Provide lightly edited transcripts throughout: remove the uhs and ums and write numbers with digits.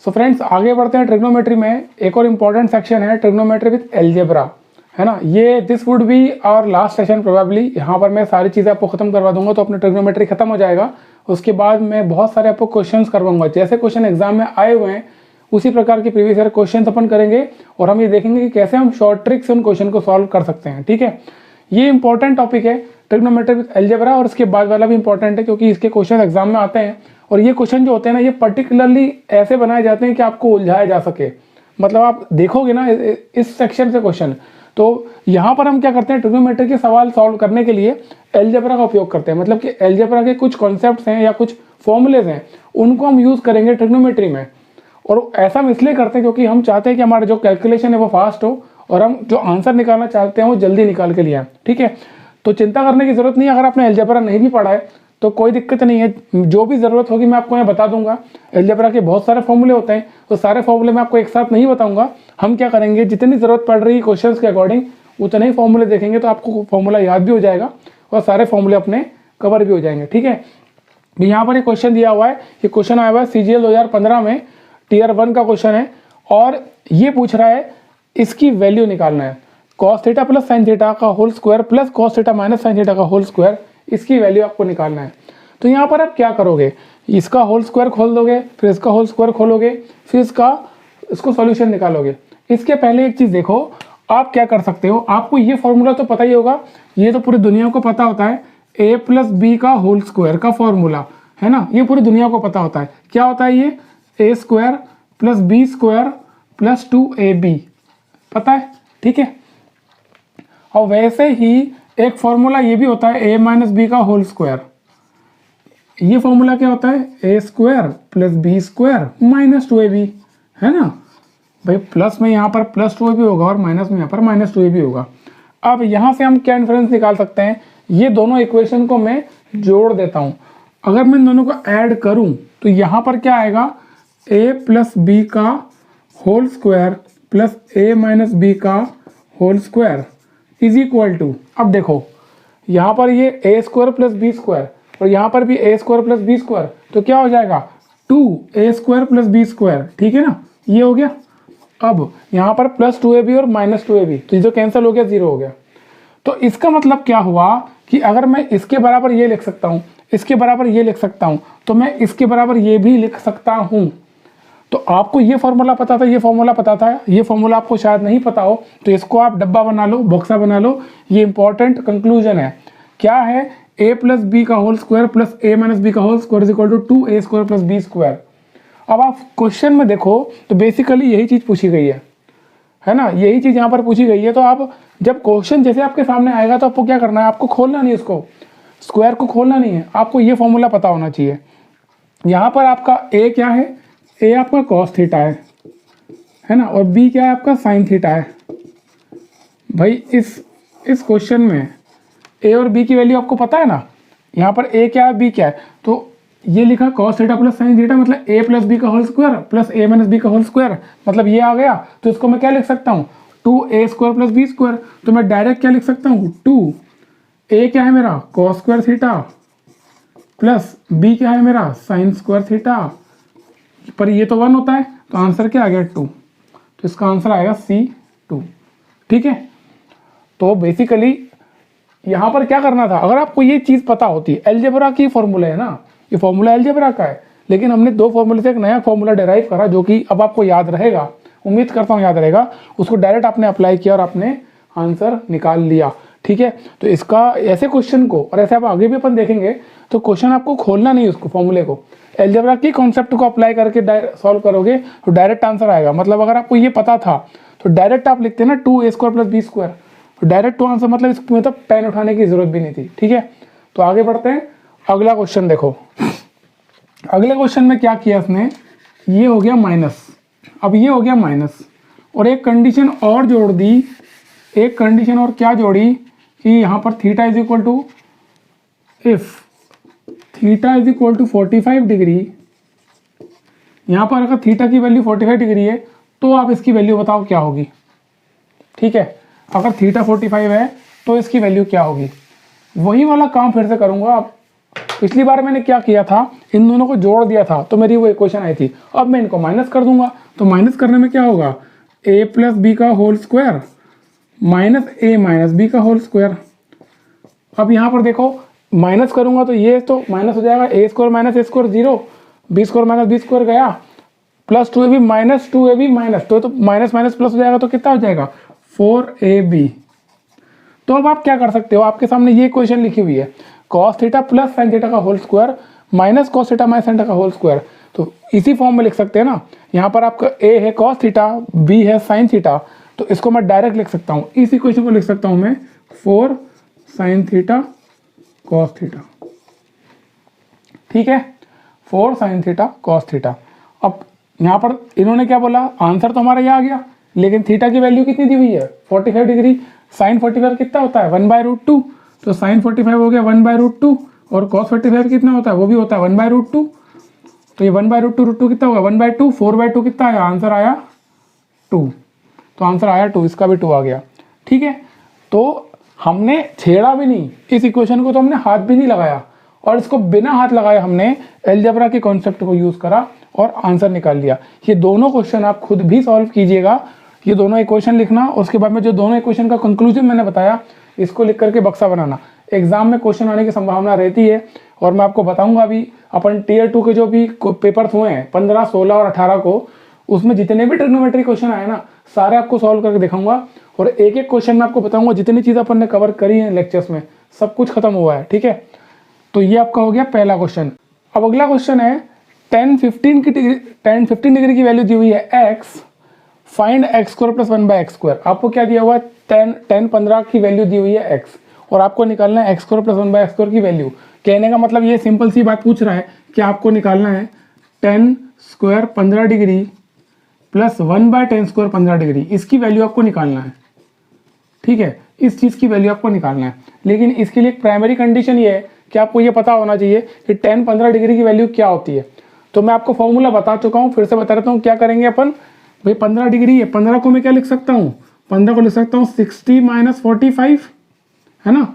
So friends आगे बढ़ते हैं ट्रिग्नोमेट्री में। एक और इम्पॉर्टेंट सेक्शन है ट्रिग्नोमेट्री विद एलजेब्रा, है ना। ये this would be our last session probably. यहाँ पर मैं सारी चीज़ें आपको खत्म करवा दूंगा तो अपना ट्रिग्नोमेट्री खत्म हो जाएगा। उसके बाद मैं बहुत सारे आपको क्वेश्चंस करवाऊंगा, जैसे क्वेश्चन एग्जाम में आए हुए हैं उसी प्रकार के प्रीवियस ईयर क्वेश्चन अपन करेंगे और हम ये देखेंगे कि कैसे हम शॉर्ट ट्रिक से उन क्वेश्चन को सॉल्व कर सकते हैं। ठीक है, ये इंपॉर्टेंट टॉपिक है ट्रिग्नोमेट्री विद एलजेब्रा, और इसके बाद वाला भी इंपॉर्टेंट है क्योंकि इसके क्वेश्चन एग्जाम में आते हैं। और ये क्वेश्चन जो होते हैं ना, ये पर्टिकुलरली ऐसे बनाए जाते हैं कि आपको उलझाया जा सके। मतलब आप देखोगे ना इस सेक्शन से क्वेश्चन, तो यहाँ पर हम क्या करते हैं, ट्रिग्नोमेट्री के सवाल सॉल्व करने के लिए एलजेब्रा का उपयोग करते हैं। मतलब कि एलजेब्रा के कुछ कॉन्सेप्ट्स हैं या कुछ फॉर्मूलेज हैं, उनको हम यूज़ करेंगे ट्रिग्नोमेट्री में। और ऐसा हम इसलिए करते हैं क्योंकि हम चाहते हैं कि हमारा जो कैलकुलेशन है वो फास्ट हो और हम जो आंसर निकालना चाहते हैं वो जल्दी निकाल के लिए आए। ठीक है, तो चिंता करने की ज़रूरत नहीं है। अगर आपने एलजेब्रा नहीं भी पढ़ा है तो कोई दिक्कत नहीं है, जो भी ज़रूरत होगी मैं आपको यहाँ बता दूंगा। एलजेब्रा के बहुत सारे फॉर्मूले होते हैं, तो सारे फॉर्मूले मैं आपको एक साथ नहीं बताऊंगा। हम क्या करेंगे, जितनी ज़रूरत पड़ रही है क्वेश्चन के अकॉर्डिंग उतने ही फॉर्मूले देखेंगे, तो आपको फॉर्मूला याद भी हो जाएगा और सारे फॉर्मूले अपने कवर भी हो जाएंगे। ठीक है, यहाँ पर एक क्वेश्चन दिया हुआ है, ये क्वेश्चन आया हुआ है CGL 2015 में, टियर 1 का क्वेश्चन है और ये पूछ रहा है इसकी वैल्यू निकालना है। cos theta plus sine theta का whole square plus cos theta minus sine theta का होल स्क्वायर, इसकी वैल्यू आपको निकालना है। तो यहाँ पर आप क्या करोगे, इसका होल स्क्वायर खोल दोगे, फिर इसका होल स्क्वायर खोलोगे, फिर इसको सॉल्यूशन निकालोगे। इसके पहले एक चीज़ देखो, आप क्या कर सकते हो, आपको ये फॉर्मूला तो पता ही होगा, ये तो पूरी दुनिया को पता होता है, a प्लस बी का होल स्क्वायर का फॉर्मूला, है ना। ये पूरी दुनिया को पता होता है। क्या होता है ये, a square plus B square plus 2ab, पता है। ठीक है, और वैसे ही एक फॉर्मूला ये भी होता है a माइनस बी का होल स्क्वायर। ये फॉर्मूला क्या होता है, a square plus B square minus 2ab, है ना भाई। प्लस में यहाँ पर प्लस 2ab होगा और माइनस में यहाँ पर माइनस 2ab होगा। अब यहाँ से हम क्या इन्फ्रेंस निकाल सकते हैं, ये दोनों इक्वेशन को मैं जोड़ देता हूँ। अगर मैं इन दोनों को ऐड करूँ तो यहाँ पर क्या आएगा, a प्लस बी का whole square plus a minus B का whole square is equal to, अब देखो यहाँ पर ये a square plus B square और यहाँ पर भी a square plus B square, तो क्या हो जाएगा 2a square plus B square. ठीक है ना, ये हो गया। अब यहाँ पर प्लस 2ab और माइनस 2ab, तो ये जो कैंसिल हो गया, 0 हो गया। तो इसका मतलब क्या हुआ कि अगर मैं इसके बराबर ये लिख सकता हूँ, इसके बराबर ये लिख सकता हूँ, तो मैं इसके बराबर ये भी लिख सकता हूँ। तो आपको ये फॉर्मूला पता था, ये फॉर्मूला पता था, ये फॉर्मूला आपको शायद नहीं पता हो, तो इसको आप डब्बा बना लो, बॉक्सा बना लो। ये इंपॉर्टेंट कंक्लूजन है। क्या है, a प्लस बी का whole square plus a minus B का whole square is equal to 2a square plus B square. अब आप क्वेश्चन में देखो तो बेसिकली यही चीज़ पूछी गई है ना, यही चीज़ यहाँ पर पूछी गई है। तो आप जब क्वेश्चन जैसे आपके सामने आएगा तो आपको क्या करना है, आपको खोलना नहीं, उसको स्क्वायर को खोलना नहीं है, आपको ये फॉर्मूला पता होना चाहिए। यहाँ पर आपका a क्या है, a आपका cos थीटा है ना, और b क्या है आपका साइन थीटा है। भाई इस क्वेश्चन में a और b की वैल्यू आपको पता है ना, यहाँ पर a क्या है b क्या है, तो ये लिखा cos theta plus sine theta, मतलब a प्लस बी का whole square plus a minus B का होल स्क्वायर, मतलब ये आ गया। तो इसको मैं क्या लिख सकता हूँ, 2a square plus B square. तो मैं डायरेक्ट क्या लिख सकता हूँ, 2a क्या है मेरा cos square theta plus b क्या है मेरा साइन स्क्वायर थीटा, पर ये तो 1 होता है, तो आंसर क्या आ गया 2। तो इसका आंसर आएगा C2। ठीक है, तो बेसिकली यहाँ पर क्या करना था, अगर आपको ये चीज़ पता होती, एलजेब्रा की फॉर्मूला है ना, ये फॉर्मूला एलजेब्रा का है, लेकिन हमने 2 फॉर्मूले से एक नया फॉर्मूला डेराइव करा जो कि अब आपको याद रहेगा, उम्मीद करता हूँ याद रहेगा। उसको डायरेक्ट आपने अप्लाई किया और आपने आंसर निकाल लिया। ठीक है, तो इसका ऐसे क्वेश्चन को, और ऐसे आप आगे भी अपन देखेंगे, तो क्वेश्चन आपको खोलना नहीं, उसको फॉर्मूले को एलजेब्रा की कॉन्सेप्ट को अप्लाई करके सॉल्व करोगे तो डायरेक्ट आंसर आएगा। मतलब अगर आपको ये पता था तो डायरेक्ट आप लिखते हैं ना 2a square plus B square, तो डायरेक्ट टू आंसर, मतलब इसमें मतलब पेन उठाने की जरूरत भी नहीं थी। ठीक है, तो आगे बढ़ते हैं। अगला क्वेश्चन देखो, अगले क्वेश्चन में क्या किया इसने, ये हो गया माइनस, अब ये हो गया माइनस, और एक कंडीशन और जोड़ दी, एक कंडीशन और क्या जोड़ी कि यहाँ पर theta is equal to, if theta is equal to 45 degree, यहाँ पर अगर थीटा की वैल्यू 45 डिग्री है तो आप इसकी वैल्यू बताओ क्या होगी। ठीक है, अगर थीटा 45 है तो इसकी वैल्यू क्या होगी। वही वाला काम फिर से करूँगा। पिछली बार मैंने क्या किया था, इन दोनों को जोड़ दिया था तो मेरी वो इक्वेशन आई थी। अब मैं इनको माइनस कर दूंगा, तो माइनस करने में क्या होगा, a प्लस बी का whole square minus a minus B का होल स्क्वायर। अब यहाँ पर देखो माइनस करूंगा तो ये तो माइनस हो जाएगा, a square minus a square 0, b square minus b square गया, plus 2ab minus 2ab minus, तो माइनस माइनस प्लस हो जाएगा, तो कितना हो जाएगा 4ab। तो अब आप क्या कर सकते हो, आपके सामने ये इक्वेशन लिखी हुई है, cos theta plus sine theta का whole square minus cos theta minus sine theta का होल स्क्वायर। तो इसी फॉर्म में लिख सकते हैं ना, यहाँ पर आपका a है cos थीटा, b है साइन थीटा, तो इसको मैं डायरेक्ट लिख सकता हूँ, इस इक्वेशन को लिख सकता हूँ मैं 4 साइन थीटा cos थीटा, ठीक है, 4 साइन थीटा cos थीटा। अब यहाँ पर इन्होंने क्या बोला, आंसर तो हमारा ये आ गया, लेकिन थीटा की वैल्यू कितनी दी हुई है 45 डिग्री, साइन 45 कितना होता है 1/√2, तो साइन 45 हो गया 1/√2, और cos 45 कितना होता है, वो भी होता है 1/√2, तो ये 1/√2 √2 कितना होगा 1/2, 4/2 कितना आया, आंसर आया 2, तो आंसर आया 2, इसका भी 2 आ गया, ठीक है। तो हमने छेड़ा भी नहीं इस इक्वेशन को, तो हमने हाथ भी नहीं लगाया, और इसको बिना हाथ लगाए हमने अलजेब्रा के कॉन्सेप्ट को यूज़ करा और आंसर निकाल लिया। ये दोनों क्वेश्चन आप खुद भी सॉल्व कीजिएगा, ये दोनों इक्वेशन लिखना, उसके बाद में जो दोनों इक्वेशन का कंक्लूजन मैंने बताया इसको लिख करके बक्सा बनाना। एग्जाम में क्वेश्चन आने की संभावना रहती है, और मैं आपको बताऊंगा अभी अपन टीयर 2 के जो भी पेपर्स हुए हैं 15, 16 और 18 को, उसमें जितने भी ट्रिग्नोमेट्री क्वेश्चन आए ना सारे आपको सॉल्व करके दिखाऊंगा, और एक एक क्वेश्चन में आपको बताऊंगा जितनी चीज़ अपन ने कवर करी है लेक्चर्स में सब कुछ खत्म हुआ है, ठीक है। तो ये आपका हो गया पहला क्वेश्चन। अब अगला क्वेश्चन है 10-15 डिग्री की वैल्यू दी हुई है x, find x square plus 1/x square. आपको क्या दिया हुआ है 10-15 की वैल्यू दी हुई है x, और आपको निकालना है x square plus 1/x square की वैल्यू। कहने का मतलब ये सिंपल सी बात पूछ रहा है कि आपको निकालना है 10 square 15 degree plus 1/10 square 15 degree, इसकी वैल्यू आपको निकालना है, ठीक है, इस चीज़ की वैल्यू आपको निकालना है। लेकिन इसके लिए एक प्राइमरी कंडीशन ये है कि आपको ये पता होना चाहिए कि 10-15 डिग्री की वैल्यू क्या होती है। तो मैं आपको फॉर्मूला बता चुका हूँ, फिर से बता देता हूँ क्या करेंगे अपन। भाई 15 डिग्री है, 15 को मैं क्या लिख सकता हूँ, 15 को लिख सकता हूँ 60 - 45, है ना,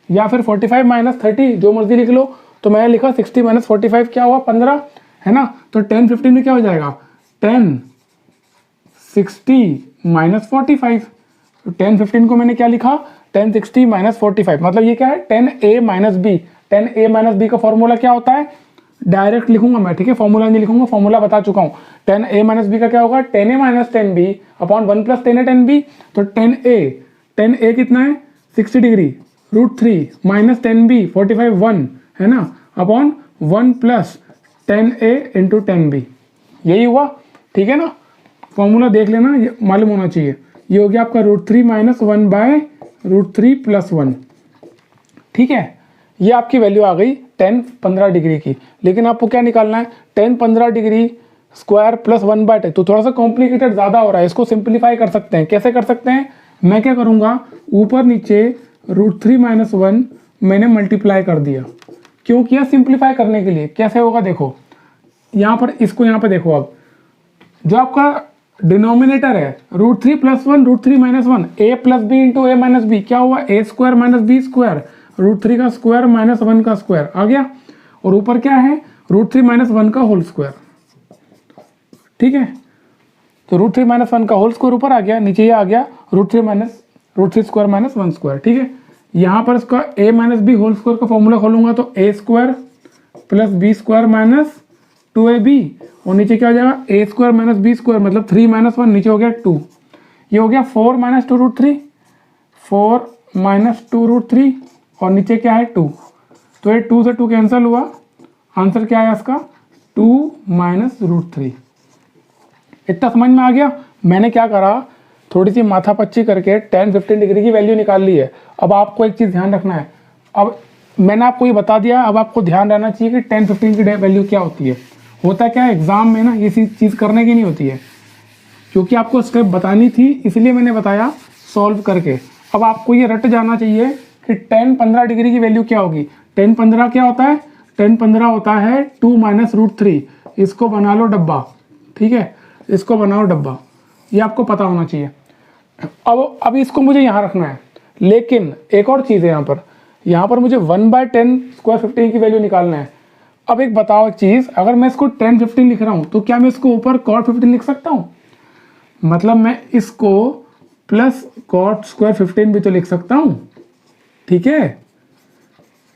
या फिर 45 - 30, जो मर्जी लिख लो। तो मैंने लिखा 60 - 45 क्या हुआ 15, है ना। तो 10-15 में क्या हो जाएगा 10 60 - 45, तो 10-15 को मैंने क्या लिखा 10 60 - 45, मतलब ये क्या है 10a - b। 10a - b का फॉर्मूला क्या होता है, डायरेक्ट लिखूंगा मैं, ठीक है, फॉर्मूला नहीं लिखूंगा, फॉर्मूला बता चुका हूँ। 10a - b का क्या होगा 10a - 10b upon 1 + 10a 10b। तो 10a कितना है 60 डिग्री √3 - 10b 45 1, है ना, अपॉन 1 + 10a × 10b, यही हुआ, ठीक है ना। फॉर्मूला देख लेना, ये मालूम होना चाहिए। ये हो गया आपका √3 - 1/√3 + 1, ठीक है। ये आपकी वैल्यू आ गई 10-15 डिग्री की। लेकिन आपको क्या निकालना है 10-15 डिग्री स्क्वायर प्लस 1/10, तो थोड़ा सा कॉम्प्लिकेटेड ज़्यादा हो रहा है, इसको सिंप्लीफाई कर सकते हैं। कैसे कर सकते हैं, मैं क्या करूँगा ऊपर नीचे √3 - 1 मैंने मल्टीप्लाई कर दिया। क्यों किया, सिंप्लीफाई करने के लिए। कैसे होगा देखो, यहाँ पर इसको यहाँ पर देखो, अब जो आपका डिनोमिनेटर है √3 + 1 √3 - 1 a + b × a - b क्या हुआ a² - b² √3 का स्क्वायर - 1 का स्क्वायर आ गया, और ऊपर क्या है √3 - 1 का होल स्क्वायर, ठीक है। तो √3 - 1 का होल स्क्वायर ऊपर आ गया, नीचे ये आ गया √3 स्क्वायर - 1 स्क्वायर, ठीक है। यहाँ पर इसका a - b होल स्क्वायर का फॉर्मूला खोलूंगा तो a² + b² - 2ab, और नीचे क्या हो जाएगा a² - b² मतलब 3 - 1, नीचे हो गया 2, ये हो गया 4 - 2 √3, 4 - 2 √3, और नीचे क्या है 2, तो ये 2 से 2 कैंसिल हुआ, आंसर क्या है इसका 2 - √3। इतना समझ में आ गया। मैंने क्या करा, थोड़ी सी माथापच्ची करके 10-15 डिग्री की वैल्यू निकाल ली है। अब आपको एक चीज़ ध्यान रखना है, अब मैंने आपको ये बता दिया, अब आपको ध्यान रहना चाहिए कि 10-15 की वैल्यू क्या होती है। होता क्या है एग्जाम में ना, ये चीज़ करने की नहीं होती है, क्योंकि आपको स्टेप बतानी थी इसलिए मैंने बताया सॉल्व करके। अब आपको ये रट जाना चाहिए कि 10-15 डिग्री की वैल्यू क्या होगी। 10-15 क्या होता है, 10-15 होता है 2 - √3, इसको बना लो डब्बा, ठीक है, इसको बनाओ डब्बा, ये आपको पता होना चाहिए। अब इसको मुझे यहाँ रखना है, लेकिन एक और चीज़ है यहाँ पर, यहाँ पर मुझे 1/10 स्क्वायर 15 की वैल्यू निकालना है। अब एक बताओ एक चीज़, अगर मैं इसको 10 15 लिख रहा हूँ तो क्या मैं इसको ऊपर कॉट 15 लिख सकता हूँ? मतलब मैं इसको प्लस कॉट स्क्वायर 15 भी तो लिख सकता हूँ, ठीक है।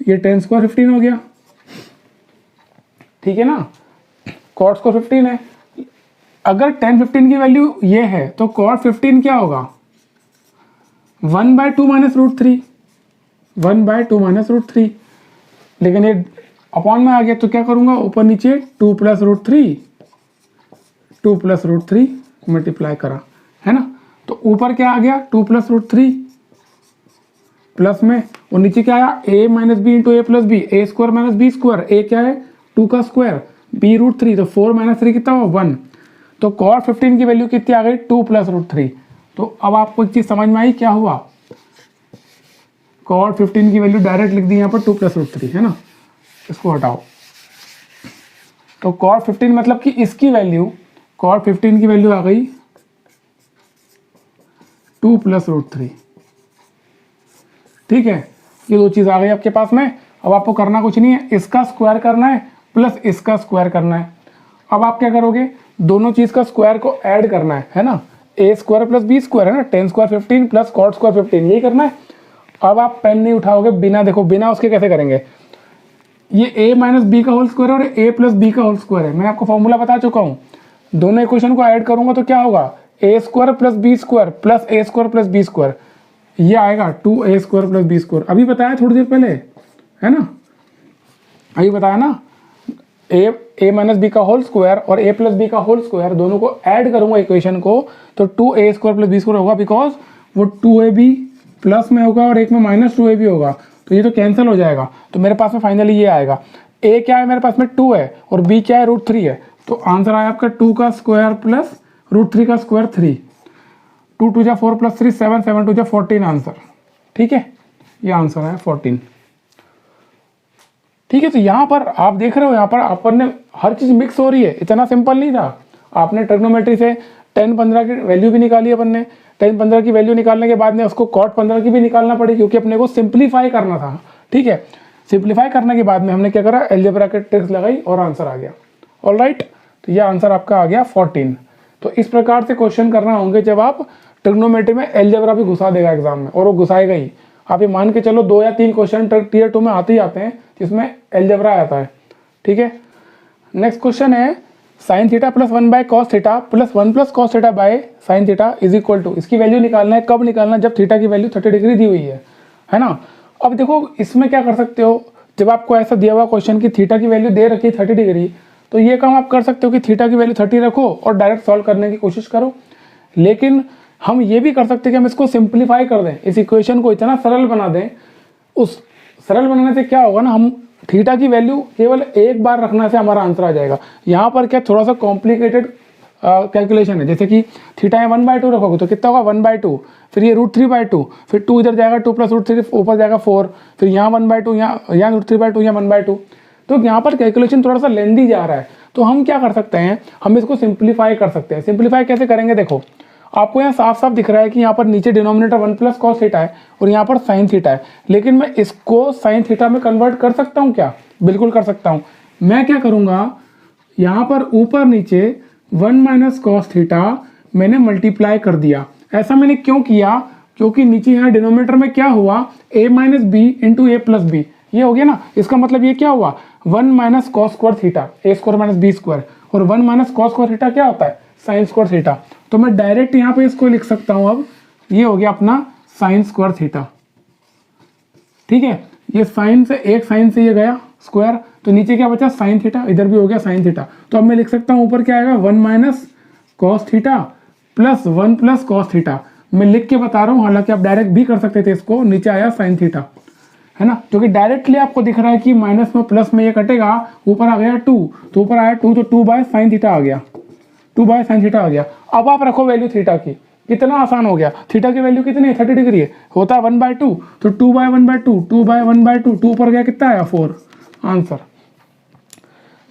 ये 10 स्क्वायर 15 हो गया, ठीक है ना। कॉट स्क्वायर 15 है, अगर 10 15 की वैल्यू ये है तो कॉट 15 क्या होगा? 1/2 माइनस रूट 3, 1/2 माइनस रूट 3। लेकिन ये अपॉन में आ गया तो क्या करूंगा, ऊपर नीचे 2 plus root 3, 2 plus root 3 multiply करा, है ना। तो ऊपर क्या आ गया, 2 प्लस रूट 3 प्लस में, और नीचे क्या आया, a minus B into A plus B, A square minus B square, A क्या है 2 का स्क्वायर, b रूट 3, तो 4 माइनस 3 कितना हुआ 1। तो कॉट 15 की वैल्यू कितनी आ गई, 2 प्लस रूट 3। तो अब आपको एक चीज समझ में आई क्या हुआ, कॉट 15 की वैल्यू डायरेक्ट लिख दी यहाँ पर 2 प्लस रूट 3, है ना। इसको हटाओ, तो कॉट 15 मतलब कि इसकी वैल्यू, कॉट 15 की वैल्यू आ गई 2 प्लस रूट 3, ठीक है। ये दो चीज आ गई आपके पास में। अब आपको करना कुछ नहीं है, इसका स्क्वायर करना है प्लस इसका स्क्वायर करना है। अब आप क्या करोगे, दोनों चीज का स्क्वायर को ऐड करना है ना। ए स्क्वायर प्लस बी स्क्वायर है ना, 10 स्क्वायर 15 प्लस कॉट स्क्वायर 15, यही करना है। अब आप पेन नहीं उठाओगे, बिना देखो, बिना उसके कैसे करेंगे। ये a माइनस बी का होल स्क्वायर और a प्लस बी का होल स्क्वायर है, मैं आपको फॉर्मूला बता चुका हूँ। दोनों इक्वेशन को ऐड करूंगा तो क्या होगा, a square plus B square plus A square plus B square, ये आएगा 2a square plus B square. अभी बताया थोड़ी देर पहले, है ना, अभी बताया ना। a माइनस बी का होल स्क्वायर और a प्लस बी का होल स्क्वायर, दोनों को ऐड करूंगा इक्वेशन को, तो 2a square plus B square होगा, बिकॉज वो 2ab प्लस में होगा और एक में माइनस 2ab होगा, तो ये तो कैंसिल हो जाएगा। तो मेरे पास में फाइनली ये आएगा, a क्या है मेरे पास में 2 है और b क्या है रूट 3 है, तो आंसर आया आपका 2 का स्क्वायर प्लस रूट 3 का स्क्वायर 3, 2 2 जा 4 प्लस 3 7, 7 2 जा 14 आंसर, ठीक है। ये आंसर है 14, ठीक है। तो यहाँ पर आप देख रहे हो, यहाँ पर अपन ने हर चीज मिक्स हो रही है, इतना सिंपल नहीं था। आपने ट्रिग्नोमेट्री से 10 15 की वैल्यू भी निकाली अपन ने, 10 15 की वैल्यू निकालने के बाद में उसको कॉट 15 की भी निकालना पड़ी, क्योंकि अपने को सिंप्लीफाई करना था, ठीक है। सिंप्लीफाई करने के बाद में हमने क्या करा, अलजेब्रा के ट्रिक्स लगाई और आंसर आ गया। ऑलराइट, तो ये आंसर आपका आ गया 14। तो इस प्रकार से क्वेश्चन करना होंगे जब आप ट्रिग्नोमेट्री में अलजेब्रा भी घुसा देगा एग्जाम में, और वो घुसाएगा ही। आप ये मान के चलो 2 या 3 क्वेश्चन टीयर 2 में आते ही आते हैं जिसमें अलजेब्रा आता है, ठीक है। नेक्स्ट क्वेश्चन है sine theta plus 1 by cos theta plus 1 plus cos theta by sine theta is equal to, इसकी वैल्यू निकालना है। कब निकालना है, जब थीटा की वैल्यू 30 डिग्री दी हुई है ना। अब देखो इसमें क्या कर सकते हो, जब आपको ऐसा दिया हुआ क्वेश्चन की थीटा की वैल्यू दे रखी है 30 डिग्री, तो ये काम आप कर सकते हो कि थीटा की वैल्यू 30 रखो और डायरेक्ट सॉल्व करने की कोशिश करो। लेकिन हम ये भी कर सकते हैं कि हम इसको सिंप्लीफाई कर दें, इस इक्वेशन को इतना सरल बना दें। उस सरल बनाने से क्या होगा ना, हम थीटा की वैल्यू केवल एक बार रखने से हमारा आंसर आ जाएगा। यहाँ पर क्या थोड़ा सा कॉम्प्लिकेटेड कैलकुलेशन है, जैसे कि थीटा है 1/2 रखोगे तो कितना होगा 1/2, फिर ये √3/2, फिर 2 इधर जाएगा 2 प्लस √3 ऊपर जाएगा 4, फिर यहाँ 1/2, यहाँ √3/2, यहाँ 1/2। तो यहाँ पर कैलकुलेशन थोड़ा सा लेंदी जा रहा है। तो हम क्या कर सकते हैं, हम इसको सिंप्लीफाई कर सकते हैं। सिंप्लीफाई कैसे करेंगे, देखो आपको यहाँ साफ साफ दिख रहा है कि यहाँ पर नीचे डिनोमिनेटर 1 प्लस कॉस थीटा है और यहाँ पर साइन थीटा है, लेकिन मैं इसको साइन थीटा में कन्वर्ट कर सकता हूँ क्या, बिल्कुल कर सकता हूँ। मैं क्या करूँगा, यहाँ पर ऊपर नीचे 1 माइनस कॉस थीटा मैंने मल्टीप्लाई कर दिया। ऐसा मैंने क्यों किया, क्योंकि नीचे यहाँ डिनोमिनेटर में क्या हुआ, a minus B into A plus B, ये हो गया ना। इसका मतलब ये क्या हुआ, 1 माइनस कॉस स्क्वायर थीटा, ए स्क्वायर माइनस बी स्क्वायर, और 1 माइनस कॉस स्क्वायर थीटा क्या होता है, साइन स्क्वायर थीटा। तो मैं डायरेक्ट यहाँ पे इसको लिख सकता हूँ। अब ये हो गया अपना साइन स्क्वायर थीटा, ठीक है। ये साइन से, एक साइन से ये गया स्क्वायर, तो नीचे क्या बचा साइन थीटा, इधर भी हो गया साइन थीटा। तो अब मैं लिख सकता हूँ ऊपर क्या आएगा 1 minus cos theta plus 1 plus cos theta. मैं लिख के बता रहा हूँ, हालांकि आप डायरेक्ट भी कर सकते थे इसको। नीचे आया साइन थीटा, है ना, क्योंकि डायरेक्टली आपको दिख रहा है कि माइनस में प्लस में ये कटेगा, ऊपर आ गया 2, तो ऊपर आया 2, तो 2 बाय साइन थीटा आ गया, 2 बाय साइन थीटा आ गया। अब आप रखो वैल्यू थीटा की, कितना आसान हो गया। थीटा की वैल्यू कितनी है, 30 डिग्री है, होता है 1/2, तो 2 बाय 1/2, 2 बाय 1/2, 2 ऊपर गया कितना आया 4 आंसर।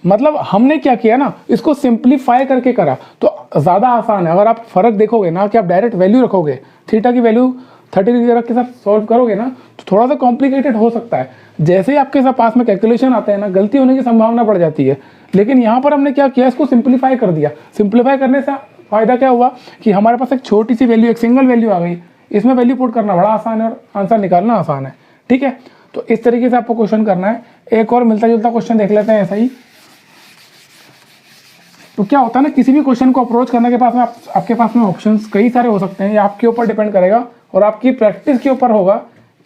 मतलब हमने क्या किया ना, इसको सिंप्लीफाई करके करा, तो ज़्यादा आसान है। अगर आप फर्क देखोगे ना कि आप डायरेक्ट वैल्यू रखोगे, थीटा की वैल्यू 30 डिग्री रख के साथ सॉल्व करोगे ना तो थोड़ा सा कॉम्प्लिकेटेड हो सकता है। जैसे ही आपके साथ पास में कैलकुलेशन आते हैं ना, गलती होने की संभावना बढ़ जाती है। लेकिन यहाँ पर हमने क्या किया, इसको सिंप्लीफाई कर दिया। सिंप्लीफाई करने से फ़ायदा क्या हुआ कि हमारे पास एक छोटी सी वैल्यू, एक सिंगल वैल्यू आ गई। इसमें वैल्यू पुट करना बड़ा आसान है और आंसर निकालना आसान है। ठीक है, तो इस तरीके से आपको क्वेश्चन करना है। एक और मिलता जुलता क्वेश्चन देख लेते हैं ऐसा ही। तो क्या होता है ना, किसी भी क्वेश्चन को अप्रोच करने के पास में आपके पास में ऑप्शंस कई सारे हो सकते हैं। ये आपके ऊपर डिपेंड करेगा और आपकी प्रैक्टिस के ऊपर होगा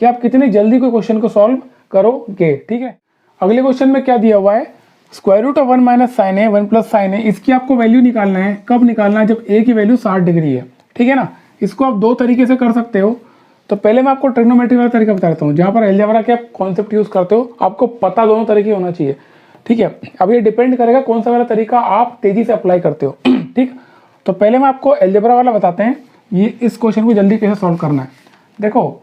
कि आप कितनी जल्दी कोई क्वेश्चन को सॉल्व करोगे। ठीक है, अगले क्वेश्चन में क्या दिया हुआ है, square root of 1 minus sine A 1 plus sine A. इसकी आपको वैल्यू निकालना है। कब निकालना है, जब ए की वैल्यू 60 डिग्री है। ठीक है ना, इसको आप दो तरीके से कर सकते हो। तो पहले मैं आपको ट्रिग्नोमेट्री वाला तरीका बता देता हूँ, जहाँ पर अलजेब्रा के आप कॉन्सेप्ट यूज करते हो। आपको पता दोनों तरीके होना चाहिए। ठीक है, अब ये डिपेंड करेगा कौन सा वाला तरीका आप तेजी से अप्लाई करते हो। ठीक, तो पहले मैं आपको अलजेब्रा वाला बताते हैं, ये इस क्वेश्चन को जल्दी कैसे सॉल्व करना है। देखो,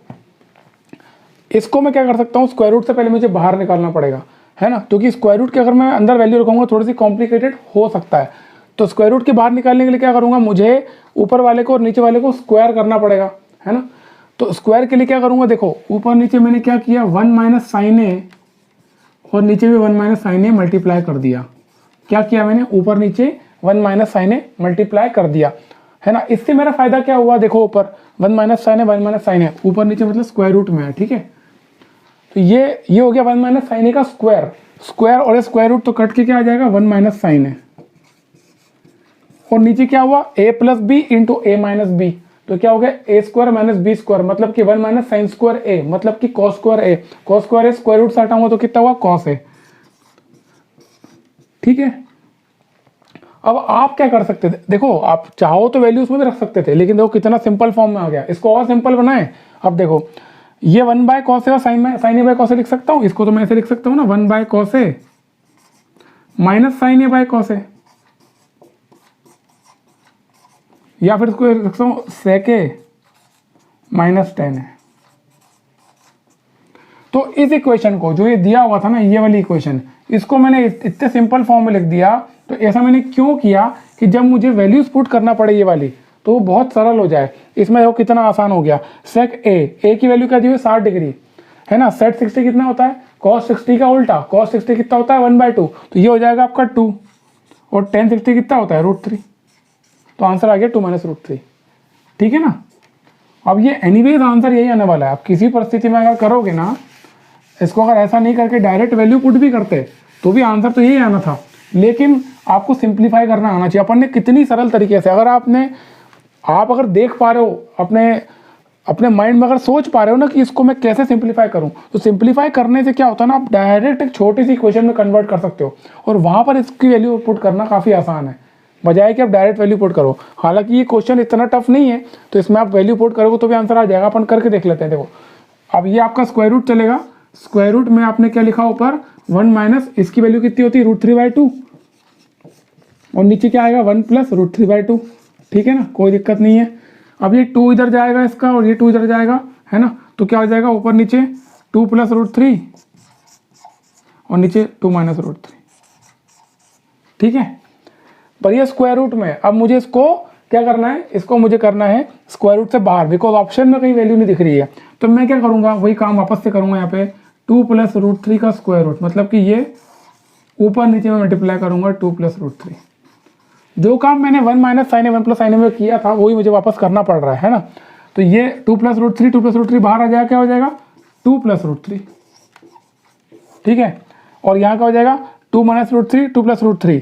इसको मैं क्या कर सकता हूँ, स्क्वायर रूट से पहले मुझे बाहर निकालना पड़ेगा, है ना, क्योंकि स्क्वायर रूट के अगर मैं अंदर वैल्यू रखूंगा थोड़ी सी कॉम्प्लिकेटेड हो सकता है। तो स्क्वायर रूट के बाहर निकालने के लिए क्या करूंगा, मुझे ऊपर वाले को और नीचे वाले को स्क्वायर करना पड़ेगा, है ना। तो स्क्वायर के लिए क्या करूंगा, देखो ऊपर नीचे मैंने क्या किया, 1 माइनस साइन ए और नीचे भी 1 माइनस साइन ए मल्टीप्लाई कर दिया। क्या किया मैंने, ऊपर नीचे 1 माइनस साइन ए मल्टीप्लाई कर दिया, है ना। इससे मेरा फायदा क्या हुआ, देखो ऊपर 1 minus sine A 1 minus sine ए, ऊपर नीचे मतलब स्क्वायर रूट में है। ठीक है, तो ये हो गया 1 माइनस साइन ए का स्क्वायर। स्क्वायर और स्क्वायर रूट तो कट के क्या आ जाएगा, 1 माइनस साइन ए। और नीचे क्या हुआ, a plus B into A minus B. तो क्या हो गया, A square minus B square, मतलब कि 1 माइनस साइन स्क्वायर ए, मतलब कि cos square A. Cos square A square root से हटाऊंगा तो कितना हुआ, कॉस ए। ठीक है, अब आप क्या कर सकते थे, देखो आप चाहो तो वैल्यू उसमें भी रख सकते थे, लेकिन देखो कितना सिंपल फॉर्म में आ गया। इसको और सिंपल बनाए। अब देखो, ये 1 बाय कॉस ए और साइन ए बाय कॉस ए लिख सकता हूँ। इसको तो मैं ऐसे लिख सकता हूँ ना, 1 by cos A minus sine A by cos A, या फिर इसको लिख सकता हूँ सेक ए माइनस टेन है। तो इस इक्वेशन को, जो ये दिया हुआ था ना, ये वाली इक्वेशन, इसको मैंने इतने सिंपल फॉर्म में लिख दिया। तो ऐसा मैंने क्यों किया कि जब मुझे वैल्यूज पुट करना पड़े ये वाली, तो वो बहुत सरल हो जाए। इसमें देखो कितना आसान हो गया। सेक ए की वैल्यू क्या दी हुई, 60 डिग्री, है ना। सेट 60 कितना होता है, कॉस 60 का उल्टा। कॉस 60 कितना होता है, 1/2। तो ये हो जाएगा आपका 2, और टेन 60 कितना होता है, √3। तो आंसर आ गया 2 माइनस √3। ठीक है ना। अब ये एनीवेज आंसर यही आने वाला है। आप किसी परिस्थिति में अगर करोगे ना, इसको अगर ऐसा नहीं करके डायरेक्ट वैल्यू पुट भी करते तो भी आंसर तो यही आना था। लेकिन आपको सिंप्लीफाई करना आना चाहिए। अपन ने कितनी सरल तरीके से, अगर आप अगर देख पा रहे हो, अपने माइंड में अगर सोच पा रहे हो ना कि इसको मैं कैसे सिंप्लीफाई करूं, तो सिंप्लीफाई करने से क्या होता है ना, आप डायरेक्ट एक छोटी सी इक्वेशन में कन्वर्ट कर सकते हो और वहां पर इसकी वैल्यू पुट करना काफ़ी आसान है, बजाय कि आप डायरेक्ट वैल्यू पुट करो। हालांकि ये क्वेश्चन इतना टफ नहीं है, तो इसमें आप वैल्यू पुट करोगे तो भी आंसर आ जाएगा। अपन करके देख लेते हैं। देखो, अब ये आपका स्क्वायर रूट चलेगा। स्क्वायर रूट में आपने क्या लिखा ऊपर, 1 माइनस, इसकी वैल्यू कितनी होती है, √3/2, और नीचे क्या आएगा, 1 प्लस √3/2। ठीक है ना, कोई दिक्कत नहीं है। अब ये 2 इधर जाएगा इसका, और ये 2 इधर जाएगा, है ना। तो क्या हो जाएगा, ऊपर नीचे 2 प्लस √3 और नीचे 2 माइनस √3। ठीक है, पर ये स्क्वायर रूट में। अब मुझे इसको क्या करना है, इसको मुझे करना है स्क्वायर रूट से बाहर, बिकॉज ऑप्शन में कहीं वैल्यू नहीं दिख रही है। तो मैं क्या करूंगा, वही काम वापस से करूंगा। यहाँ पे 2 प्लस √3 का स्क्वायर रूट, मतलब कि ये ऊपर नीचे में मल्टीप्लाई करूंगा 2 प्लस √3। जो काम मैंने 1 minus sine A 1 plus sine ए में किया था, वही मुझे वापस करना पड़ रहा है ना। तो ये 2 प्लस √3 बाहर आ जाएगा, क्या हो जाएगा, 2 प्लस √3। ठीक है, और यहाँ क्या हो जाएगा, 2 माइनस √3 2 प्लस √3।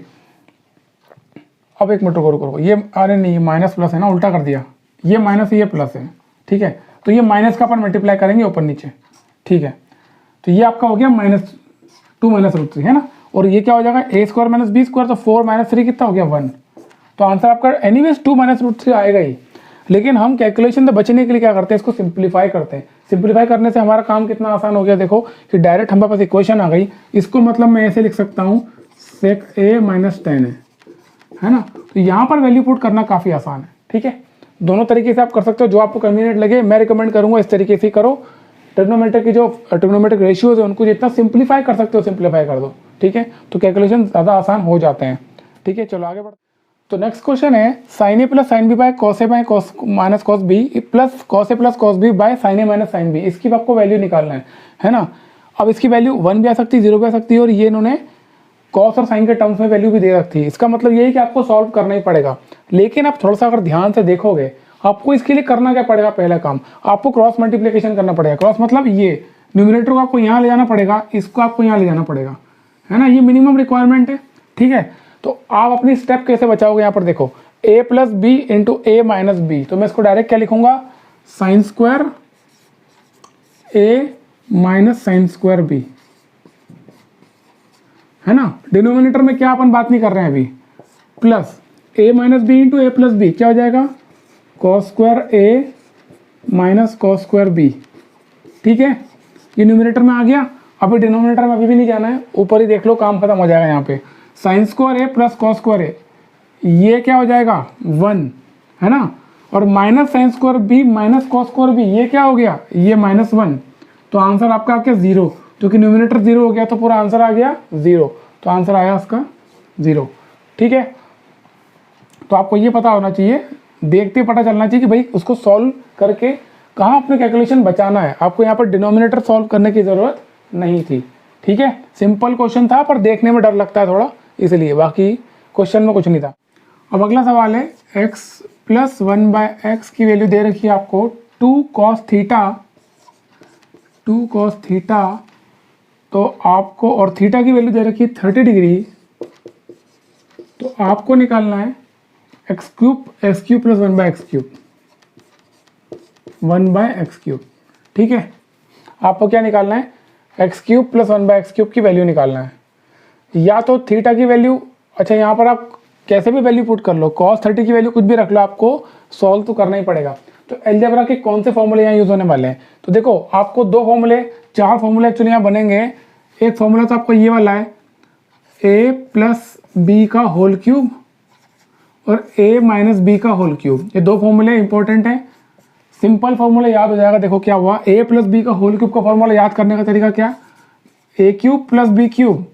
अब एक मिनट करो, ये अरे नहीं, ये माइनस प्लस है ना, उल्टा कर दिया। ये माइनस, ये प्लस है। ठीक है, तो ये माइनस का अपन मल्टीप्लाई करेंगे ऊपर नीचे। ठीक है, तो ये आपका हो गया -2 माइनस √3, है ना। और ये क्या हो जाएगा, a square minus b square, तो 4 माइनस 3 कितना हो गया, 1। तो आंसर आपका एनीवेज 2 माइनस √3 आएगा ही। लेकिन हम कैलकुलेशन से बचने के लिए क्या करते हैं, इसको सिंप्लीफाई करते हैं। सिंप्लीफाई करने से हमारा काम कितना आसान हो गया, देखो कि डायरेक्ट हमारे पास इक्वेशन आ गई। इसको मतलब मैं ऐसे लिख सकता हूँ, सेक a माइनस 10 है ना। तो यहाँ पर वैल्यू पुट करना काफ़ी आसान है। ठीक है, दोनों तरीके से आप कर सकते हो, जो आपको कन्वीनियंट लगे। मैं रिकमेंड करूँगा इस तरीके से करो। ट्रिग्नोमेट्रिक की जो ट्रिग्नोमेट्रिक रेशियोज है, उनको जितना सिंप्लीफाई कर सकते हो सिंप्लीफाई कर दो। ठीक है, तो कैलकुलेशन ज़्यादा आसान हो जाते हैं। ठीक है, चलो आगे बढ़ते। तो नेक्स्ट क्वेश्चन है sine A plus sine B by cos A by cos minus cos B plus cos A plus cos B by sine A minus sine B. इसकी आपको वैल्यू निकालना है ना। अब इसकी वैल्यू 1 भी आ सकती है, 0 भी आ सकती है, और ये इन्होंने कॉस और साइन के टर्म्स में वैल्यू भी दे रखी है। इसका मतलब ये है कि आपको सॉल्व करना ही पड़ेगा। लेकिन आप थोड़ा सा अगर ध्यान से देखोगे, आपको इसके लिए करना क्या पड़ेगा, पहला काम आपको क्रॉस मल्टीप्लिकेशन करना पड़ेगा। क्रॉस मतलब ये न्यूमरेटर को आपको यहाँ ले जाना पड़ेगा, इसको आपको यहाँ ले जाना पड़ेगा, है ना। ये मिनिमम रिक्वायरमेंट है, ठीक है। तो आप अपनी स्टेप कैसे बचाओगे, यहाँ पर देखो a plus B into A minus B. तो मैं इसको डायरेक्ट क्या लिखूंगा, sine square A minus sine square B, है ना। डिनोमिनेटर में क्या अपन बात नहीं कर रहे हैं अभी, plus a minus B into A plus B क्या हो जाएगा, cos square A minus cos square B, ठीक है। ये न्यूमरेटर में आ गया। अभी डिनोमिनेटर में अभी भी नहीं जाना है, ऊपर ही देख लो, काम खत्म हो जाएगा। यहाँ पे sine square A plus cos square A, ये क्या हो जाएगा 1, है ना। और minus sine square B minus cos square B, ये क्या हो गया, ये -1। तो आंसर आपका आ गया 0, क्योंकि न्यूमरेटर 0 हो गया तो पूरा आंसर आ गया 0। तो आंसर आया उसका 0, ठीक है। तो आपको ये पता होना चाहिए, देखते पता चलना चाहिए कि भाई उसको सॉल्व करके कहाँ अपने कैलकुलेशन बचाना है। आपको यहाँ पर डिनोमिनेटर सॉल्व करने की ज़रूरत नहीं थी, ठीक है। सिंपल क्वेश्चन था, पर देखने में डर लगता है थोड़ा, इसलिए, बाकी क्वेश्चन में कुछ नहीं था। अब अगला सवाल है x प्लस 1/x की वैल्यू दे रखी है आपको 2 cos थीटा। तो आपको, और थीटा की वैल्यू दे रखी है 30 डिग्री। तो आपको निकालना है x क्यूब प्लस 1/x क्यूब, ठीक है। आपको क्या निकालना है, x क्यूब प्लस 1/x क्यूब की वैल्यू निकालना है। या तो थीटा की वैल्यू, अच्छा यहाँ पर आप कैसे भी वैल्यू पुट कर लो, cos 30 की वैल्यू कुछ भी रख लो, आपको सॉल्व तो करना ही पड़ेगा। तो अलजेब्रा के कौन से फॉर्मूले यहाँ यूज होने वाले हैं, तो देखो आपको 2 फॉर्मूले, 4 फॉर्मूले एक्चुअली यहाँ बनेंगे। एक फॉर्मूला तो आपको ये वाला है, a प्लस बी का होल क्यूब और a माइनस बी का होल क्यूब। ये 2 फॉर्मूले इंपॉर्टेंट हैं। सिंपल फॉर्मूला याद हो जाएगा। देखो क्या हुआ, a प्लस बी का होल क्यूब का फॉर्मूला याद करने का तरीका क्या, a cube plus B cube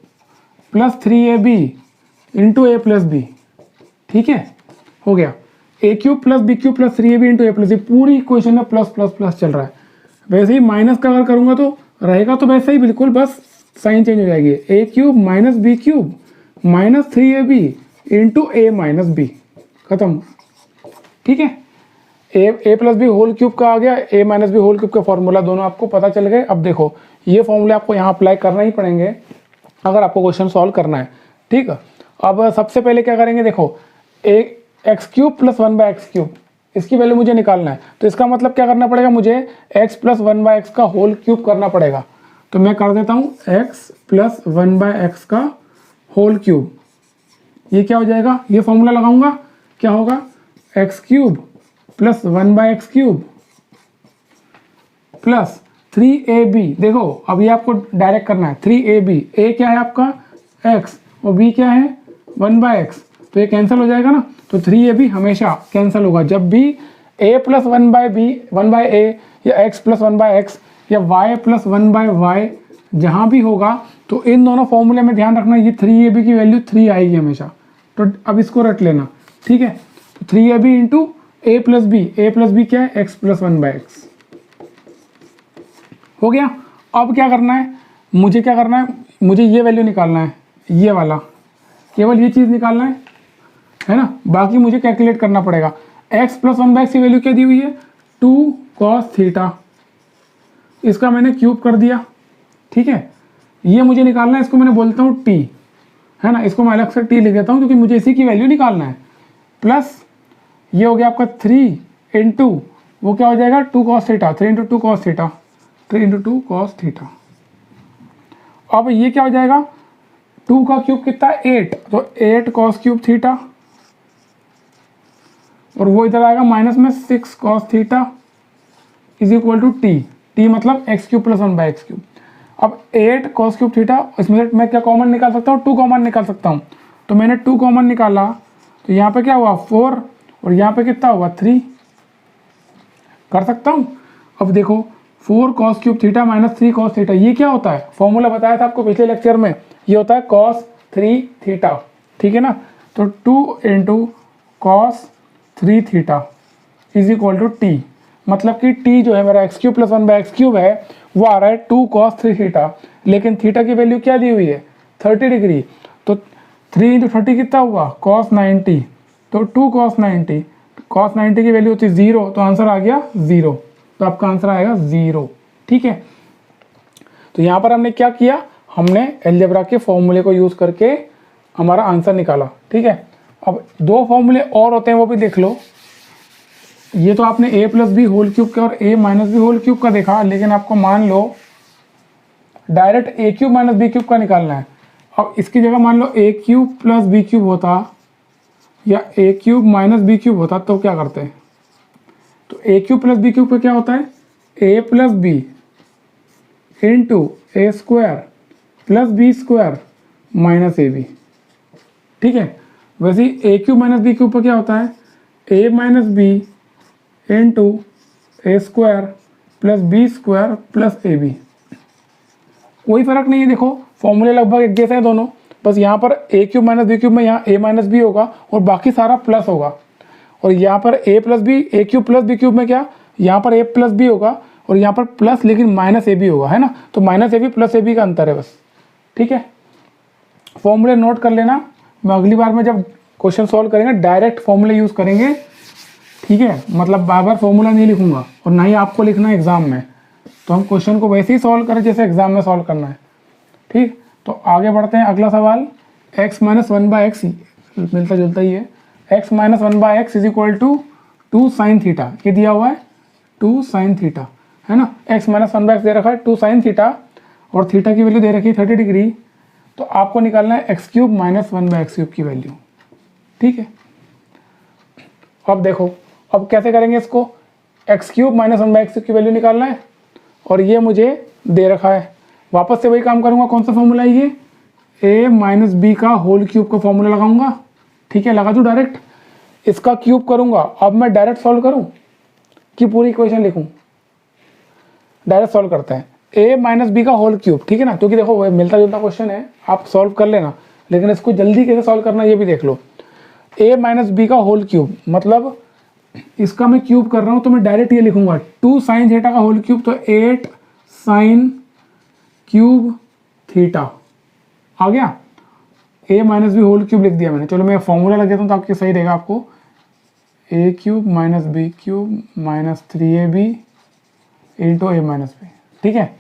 plus 3ab into A plus B, ठीक है, हो गया। a cube plus B cube plus 3ab into A plus B, पूरी इक्वेशन में प्लस प्लस प्लस चल रहा है। वैसे ही माइनस का अगर करूंगा तो रहेगा तो वैसे ही बिल्कुल, बस साइन चेंज हो जाएगी। a cube minus B cube minus 3ab into A minus B, खत्म, ठीक है। A plus B whole cube का आ गया, A minus B whole cube का फॉर्मूला, दोनों आपको पता चल गए। अब देखो ये फॉर्मूले आपको यहाँ अप्लाई करना ही पड़ेंगे अगर आपको क्वेश्चन सॉल्व करना है, ठीक है। अब सबसे पहले क्या करेंगे, देखो एक्स क्यूब प्लस 1/x क्यूब, इसकी वैल्यू मुझे निकालना है। तो इसका मतलब क्या करना पड़ेगा, मुझे x प्लस 1/x का होल क्यूब करना पड़ेगा। तो मैं कर देता हूँ x प्लस 1/x का होल क्यूब। ये क्या हो जाएगा, ये फॉर्मूला लगाऊंगा, क्या होगा, x क्यूब प्लस 1/x क्यूब प्लस 3ab। देखो अब ये आपको डायरेक्ट करना है, 3ab, a क्या है आपका x और b क्या है 1/x, तो ये कैंसिल हो जाएगा ना। तो 3ab हमेशा कैंसिल होगा जब भी a प्लस 1/a या x प्लस 1/x या y प्लस 1/y जहाँ भी होगा। तो इन दोनों फॉर्मूले में ध्यान रखना, ये 3ab की वैल्यू 3 आएगी हमेशा। तो अब इसको रट लेना, ठीक है। तो 3ab into a plus B क्या है, x प्लस 1/x, हो गया। अब क्या करना है, मुझे क्या करना है, मुझे ये वैल्यू निकालना है, ये वाला, केवल ये चीज़ निकालना है ना। बाकी मुझे कैलकुलेट करना पड़ेगा। x प्लस 1/x की वैल्यू क्या दी हुई है, 2 cos थीटा, इसका मैंने क्यूब कर दिया, ठीक है। ये मुझे निकालना है, इसको मैंने बोलता हूँ t, है ना। इसको मैं अलग से t लिख देता हूँ क्योंकि मुझे इसी की वैल्यू निकालना है। प्लस ये हो गया आपका 3 इंटू वो क्या हो जाएगा 2 cos theta, 3 into 2 cos theta, 3 into 2 cos theta. अब ये क्या हो जाएगा, 2 का क्यूब कितना 8, तो 8 cos क्यूब थीटा, और वो इधर आएगा माइनस में 6 cos theta is equal to T मतलब x क्यूब प्लस 1/x क्यूब। अब 8 cos क्यूब थीटा, इसमें से मैं क्या कॉमन निकाल सकता हूँ, 2 कॉमन निकाल सकता हूँ। तो मैंने 2 कॉमन निकाला, तो यहाँ पे क्या हुआ 4 और यहाँ पे कितना हुआ 3, कर सकता हूँ। अब देखो 4 cos cube theta minus 3 cos theta, ये क्या होता है, फॉर्मूला बताया था आपको पिछले लेक्चर में, ये होता है cos 3 थीटा, ठीक है ना। तो 2 into cos 3 theta is equal to T. मतलब कि टी जो है मेरा एक्स क्यूब प्लस 1/x³ है वो आ रहा है 2 cos 3 थीटा, लेकिन थीटा की वैल्यू क्या दी हुई है 30 डिग्री, तो 3 × 30 कितना हुआ cos 90, तो 2 cos 90, cos 90 की वैल्यू होती 0, तो आंसर आ गया 0, तो आपका आंसर आएगा 0। ठीक है, तो यहाँ पर हमने क्या किया, हमने अलजेब्रा के फॉर्मूले को यूज़ करके हमारा आंसर निकाला। ठीक है, अब 2 फॉर्मूले और होते हैं वो भी देख लो। ये तो आपने a + b होल क्यूब का और a - b होल क्यूब का देखा, लेकिन आपको मान लो डायरेक्ट a³ - b³ का निकालना है। अब इसकी जगह मान लो a³ + b³ होता या a³ - b³ होता तो क्या करते हैं, तो a³ + b³ का क्या होता है a + b into a² + b² - ab। ठीक है, वैसे ही a³ - b³ पर क्या होता है a - b into a² + b² + ab। कोई फर्क नहीं है, देखो फॉर्मूले लगभग एक जैसे हैं दोनों, बस यहाँ पर a³ - b³ में यहाँ a - b होगा और बाकी सारा प्लस होगा, और यहाँ पर a + b a³ + b³ में क्या, यहाँ पर a + b होगा और यहाँ पर प्लस लेकिन -ab होगा, है ना, तो -ab + ab का अंतर है बस। ठीक है, फॉर्मूले नोट कर लेना, मैं अगली बार में जब क्वेश्चन सॉल्व करेंगे डायरेक्ट फॉर्मूले यूज़ करेंगे। ठीक है, मतलब बार बार फॉर्मूला नहीं लिखूंगा और ना ही आपको लिखना है एग्जाम में, तो हम क्वेश्चन को वैसे ही सॉल्व करें जैसे एग्जाम में सॉल्व करना है। ठीक, तो आगे बढ़ते हैं, अगला सवाल x - 1/x मिलता जुलता ही है, x - 1/x is equal to 2 sin theta, ये दिया हुआ है 2 sin थीटा, है ना, x - 1/x दे रखा है 2 sin थीटा और थीटा की वैल्यू दे रखी है 30 डिग्री, तो आपको निकालना है x³ - 1/x³ की वैल्यू। ठीक है, अब देखो अब कैसे करेंगे इसको, x³ - 1/x³ की वैल्यू निकालना है और ये मुझे दे रखा है, वापस से वही काम करूंगा, कौन सा फॉर्मूला है ये a - b का होल क्यूब का फॉर्मूला लगाऊंगा। ठीक है, लगा दूं डायरेक्ट, इसका क्यूब करूंगा। अब मैं डायरेक्ट सॉल्व करूं कि पूरी इक्वेशन लिखूं, डायरेक्ट सॉल्व करते हैं a - b का होल क्यूब। ठीक है ना, क्योंकि देखो वो मिलता जुलता क्वेश्चन है, आप सॉल्व कर लेना, लेकिन इसको जल्दी कैसे सॉल्व करना ये भी देख लो। a - b का होल क्यूब मतलब इसका मैं क्यूब कर रहा हूं, तो मैं डायरेक्ट ये लिखूंगा 2 sin थीटा का होल क्यूब, तो 8 sin क्यूब थीटा आ गया, a - b होल क्यूब लिख दिया मैंने। चलो मैं फॉर्मूला लग देता हूँ ताकि सही रहेगा आपको, a³ - b³ - 3ab into a - b। ठीक है,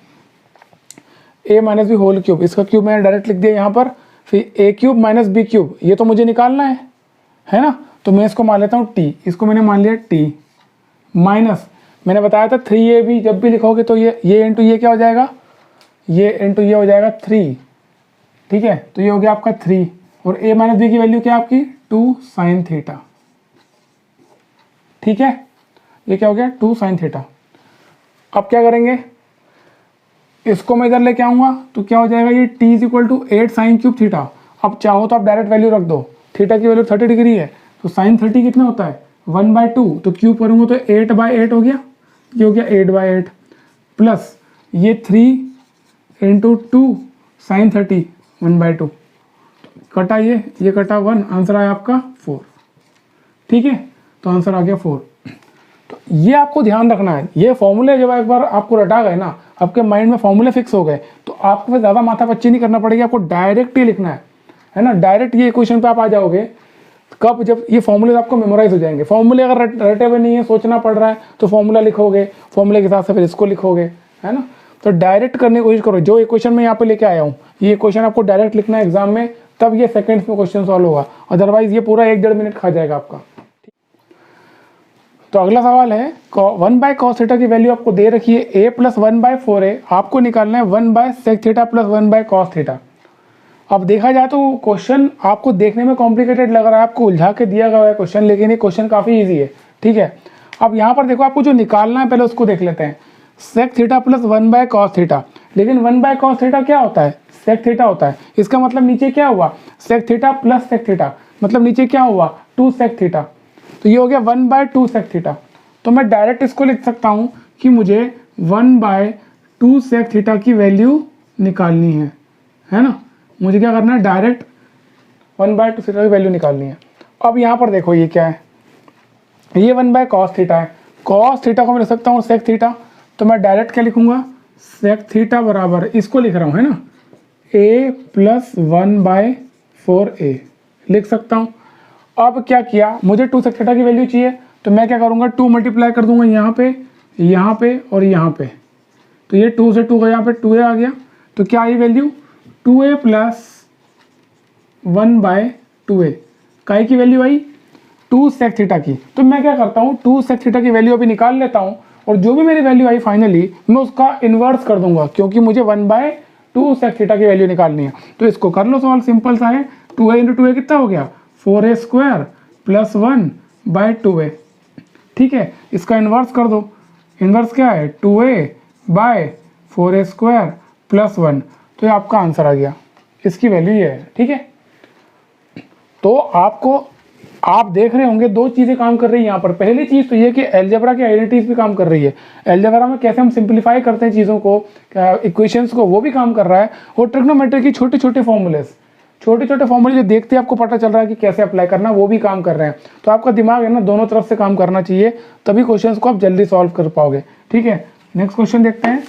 a - b होल क्यूब, इसका क्यूब मैंने डायरेक्ट लिख दिया यहाँ पर, फिर a³ - b³ ये तो मुझे निकालना है ना, तो मैं इसको मान लेता हूँ t, इसको मैंने मान लिया t माइनस, मैंने बताया था 3ab, जब भी लिखोगे तो ये इंटू ये क्या हो जाएगा, ये इंटू ये हो जाएगा 3। ठीक है, तो ये हो गया आपका 3 और a - b की वैल्यू क्या है आपकी 2 sin थीटा। ठीक है, ये क्या हो गया 2 sin थीटा। अब क्या करेंगे, इसको मैं इधर लेके आऊंगा तो क्या हो जाएगा, ये t = 8 sin³ थीटा। अब चाहो तो आप डायरेक्ट वैल्यू रख दो, थीटा की वैल्यू 30 डिग्री है, तो sin 30 कितना होता है 1/2, तो क्यूब करूंगा तो 8/8 हो गया, ये हो गया 8/8 प्लस ये 3 इंटू 2 sin 30 1/2, कटा ये कटा 1, आंसर आया आपका 4। ठीक है, तो आंसर आ गया 4। तो ये आपको ध्यान रखना है, ये फॉर्मूले जब एक बार आपको रटा गए ना, आपके माइंड में फॉर्मूले फिक्स हो गए, तो आपको फिर ज़्यादा माथापच्ची नहीं करना पड़ेगी, आपको डायरेक्ट ही लिखना है ना, डायरेक्ट ये इक्वेशन पे आप आ जाओगे। कब, जब ये फॉर्मूले आपको मेमोराइज हो जाएंगे। फॉर्मूले अगर रटे हुए नहीं है, सोचना पड़ रहा है, तो फॉर्मूला लिखोगे, फॉर्मूले के साथ से फिर इसको लिखोगे, है ना, तो डायरेक्ट करने की कोशिश करो। जो इक्वेशन मैं यहाँ पे लेके आया हूँ, ये इक्वेशन आपको डायरेक्ट लिखना है एग्जाम में, तब ये सेकंड्स में क्वेश्चन सॉल्व होगा, अदरवाइज ये पूरा 1-1.5 मिनट खा जाएगा आपका। तो अगला सवाल है 1/cos थीटा की वैल्यू आपको दे रखी है a + 1/4 है, आपको निकालना है 1/sec थीटा + 1/cos थीटा। अब देखा जाए तो क्वेश्चन आपको देखने में कॉम्प्लिकेटेड लग रहा है, आपको उलझा के दिया गया है क्वेश्चन, लेकिन ये क्वेश्चन काफ़ी ईजी है। ठीक है, अब यहाँ पर देखो आपको जो निकालना है पहले उसको देख लेते हैं, sec थीटा + 1/cos थीटा, लेकिन 1/cos थीटा क्या होता है sec थीटा होता है, इसका मतलब नीचे क्या हुआ sec थीटा + sec थीटा, मतलब नीचे क्या हुआ 2 sec थीटा, तो ये हो गया 1/2 sec थीटा। तो मैं डायरेक्ट इसको लिख सकता हूँ कि मुझे 1/2 sec थीटा की वैल्यू निकालनी है ना, मुझे क्या करना है डायरेक्ट 1/2 थीटा की वैल्यू निकालनी है। अब यहाँ पर देखो ये क्या है, ये 1/cos थीटा है। cos थीटा को मैं लिख सकता हूँ sec थीटा, तो मैं डायरेक्ट क्या लिखूंगा, sec थीटा बराबर, इसको लिख रहा हूँ है ना, a + 1/4a लिख सकता हूँ। अब क्या किया, मुझे 2 sec थीटा की वैल्यू चाहिए, तो मैं क्या करूँगा, 2 मल्टीप्लाई कर दूंगा यहाँ पे और यहाँ पे, तो ये 2 से 2 का यहाँ पे 2a आ गया, तो क्या आई वैल्यू 2a + 1/2a, काय की वैल्यू आई 2 sec थीटा की। तो मैं क्या करता हूँ, 2 sec थीटा की वैल्यू अभी निकाल लेता हूँ, और जो भी मेरी वैल्यू आई फाइनली मैं उसका इन्वर्स कर दूंगा, क्योंकि मुझे 1/2 sec थीटा की वैल्यू निकालनी है। तो इसको कर लो सॉल्व, सिंपल सा है, 2a × 2a कितना हो गया, 4a² + 1/2a। ठीक है, इसका इन्वर्स कर दो, इन्वर्स क्या है 2a/4a² + 1, तो ये आपका आंसर आ गया, इसकी वैल्यू ये है। ठीक है, तो आप देख रहे होंगे दो चीज़ें काम कर रही है यहाँ पर। पहली चीज़ तो ये कि अलजेब्रा की आइडेंटिटीज भी काम कर रही है, अलजेब्रा में कैसे हम सिंप्लीफाई करते हैं चीज़ों को, इक्वेशंस को, वो भी काम कर रहा है, और ट्रिग्नोमेट्री की छोटे छोटे फॉर्मूले जो देखते हैं आपको पता चल रहा है कि कैसे अप्लाई करना, वो भी काम कर रहे हैं। तो आपका दिमाग है ना दोनों तरफ से काम करना चाहिए, तभी क्वेश्चंस को आप जल्दी सॉल्व कर पाओगे। ठीक है, नेक्स्ट क्वेश्चन देखते हैं,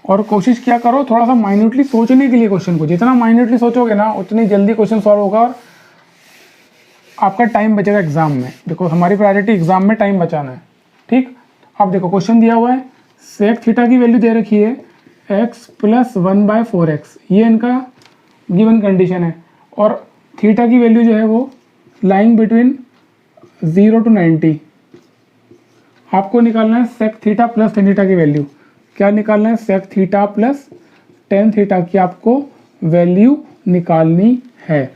और कोशिश क्या करो थोड़ा सा माइन्यूटली सोचने के लिए क्वेश्चन को, जितना माइन्यूटली सोचोगे ना उतनी जल्दी क्वेश्चन सॉल्व होगा और आपका टाइम बचेगा एग्जाम में। देखो हमारी प्रायोरिटी एग्जाम में टाइम बचाना है। ठीक, अब देखो क्वेश्चन दिया हुआ है, sec थीटा की वैल्यू दे रखी है x + 1/4x, ये इनका गिवन कंडीशन है, और थीटा की वैल्यू जो है वो लाइंग बिटवीन 0 to 90। आपको निकालना है sec थीटा + tan थीटा की वैल्यू, क्या निकालना है, sec थीटा + tan थीटा की आपको वैल्यू निकालनी है।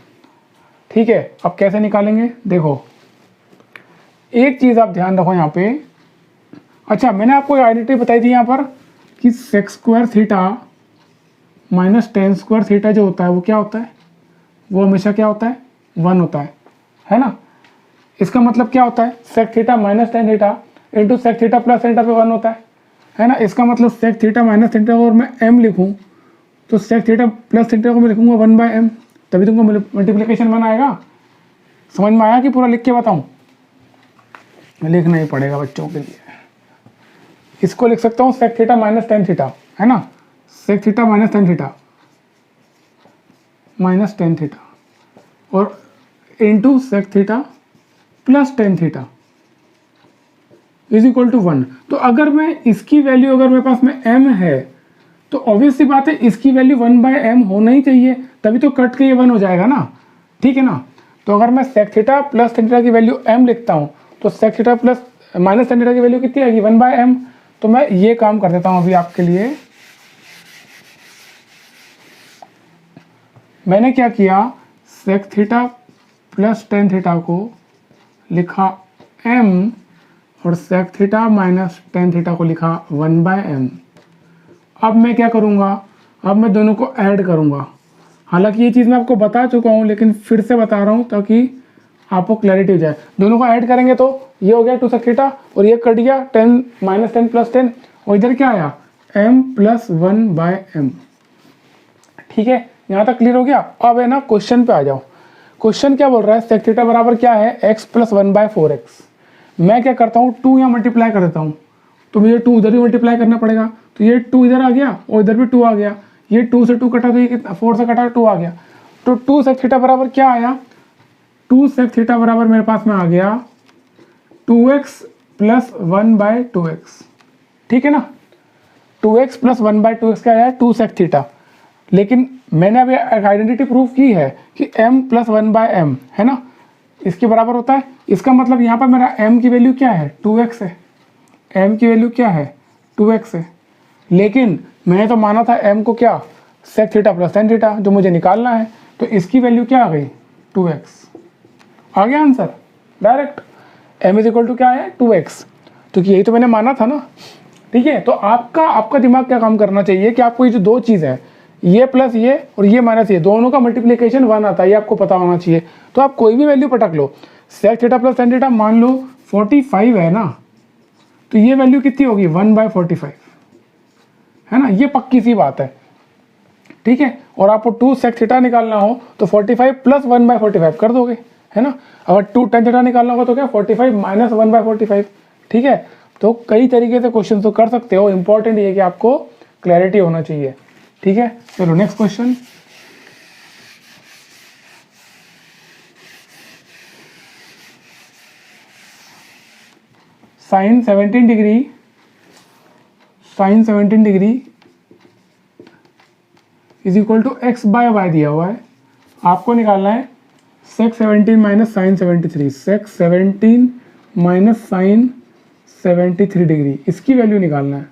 ठीक है, अब कैसे निकालेंगे, देखो एक चीज़ आप ध्यान रखो यहाँ पे। अच्छा, मैंने आपको आइडेंटिटी बताई थी यहाँ पर कि sec² थीटा - tan² थीटा जो होता है वो क्या होता है, वो हमेशा क्या होता है, 1 होता है ना। इसका मतलब क्या होता है, sec theta - tan theta into sec theta + tan theta पे 1 होता है ना। इसका मतलब sec थीटा - tan थीटा और मैं m लिखूँ तो sec थीटा + tan थीटा को मैं लिखूँगा 1/m, तभी तुमको मल्टीप्लिकेशन 1 आएगा। समझ में आया कि पूरा लिख के बताऊँ, लिखना ही पड़ेगा बच्चों के लिए। इसको लिख सकता हूँ sec थीटा - tan थीटा, है ना, sec theta - tan theta tan theta और into sec theta + tan theta = 1। तो अगर मैं इसकी वैल्यू, अगर मेरे पास में m है तो ऑब्वियस सी बात है इसकी वैल्यू 1/m होना ही चाहिए, तभी तो कट के ये 1 हो जाएगा ना। ठीक है ना, तो अगर मैं sec थीटा + tan थीटा की वैल्यू m लिखता हूँ तो sec थीटा + tan थीटा की वैल्यू कितनी आएगी, 1/m। तो मैं ये काम कर देता हूँ अभी आपके लिए। मैंने क्या किया, sec थीटा + tan थीटा को लिखा m और sec थीटा - tan थीटा को लिखा 1/m। अब मैं क्या करूँगा, अब मैं दोनों को ऐड करूँगा। हालांकि ये चीज़ मैं आपको बता चुका हूँ, लेकिन फिर से बता रहा हूँ ताकि आपको क्लैरिटी हो जाए। दोनों को ऐड करेंगे तो ये हो गया 2 sec थीटा और ये कट गया 10 - 10 + 10, और इधर क्या आया m + 1/m। ठीक है, यहाँ तक क्लियर हो गया। अब है ना क्वेश्चन पे आ जाओ। क्वेश्चन क्या बोल रहा है, sec थीटा बराबर क्या है, x + 1/4x। मैं क्या करता हूँ, 2 यहाँ मल्टीप्लाई कर देता हूँ, तो मुझे 2 उधर भी मल्टीप्लाई करना पड़ेगा, तो ये 2 इधर आ गया और इधर भी 2 आ गया, ये 2 से 2 कटा तो ये कितना, 4 से कटा 2 आ गया। तो 2 sec थीटा बराबर क्या आया, 2 sec थीटा बराबर मेरे पास में आ गया 2x + 1/2x। ठीक है ना, 2x + 1/2x क्या आया, 2 sec थीटा। लेकिन मैंने अभी एक आइडेंटिटी प्रूफ की है कि m + 1/m है ना, इसके बराबर होता है। इसका मतलब यहाँ पर मेरा m की वैल्यू क्या है, 2x है, m की वैल्यू क्या है, 2x है। लेकिन मैंने तो माना था m को क्या, sec थीटा + tan थीटा, जो मुझे निकालना है, तो इसकी वैल्यू क्या आ गई, 2x। आ गया आंसर डायरेक्ट, m = क्या है, 2x, तो यही तो मैंने माना था ना। ठीक है, तो आपका दिमाग क्या काम करना चाहिए कि आपको ये जो दो चीज़ है, ये प्लस ये और ये माइनस ये, दोनों का मल्टीप्लिकेशन 1 आता है, ये आपको पता होना चाहिए। तो आप कोई भी वैल्यू पटक लो, sec थीटा + tan थीटा मान लो 45 है ना, तो ये वैल्यू कितनी होगी, 1/45, है ना, ये पक्की सी बात है। ठीक है। और आपको 2 sec थीटा निकालना हो तो 45 प्लस 1/45 कर दोगे, है ना। अगर 2 tan थीटा निकालना होगा तो क्या 45 माइनस 1/45, ठीक है। तो कई तरीके से क्वेश्चन तो कर सकते हो, इंपॉर्टेंट ये कि आपको क्लैरिटी होना चाहिए, ठीक है। चलो next question. Sine 17 degree is equal to X by Y दिया हुआ है। आपको निकालना है सेक 17 माइनस साइन 73, सेक 17 माइनस साइन 73 डिग्री, इसकी वैल्यू निकालना है।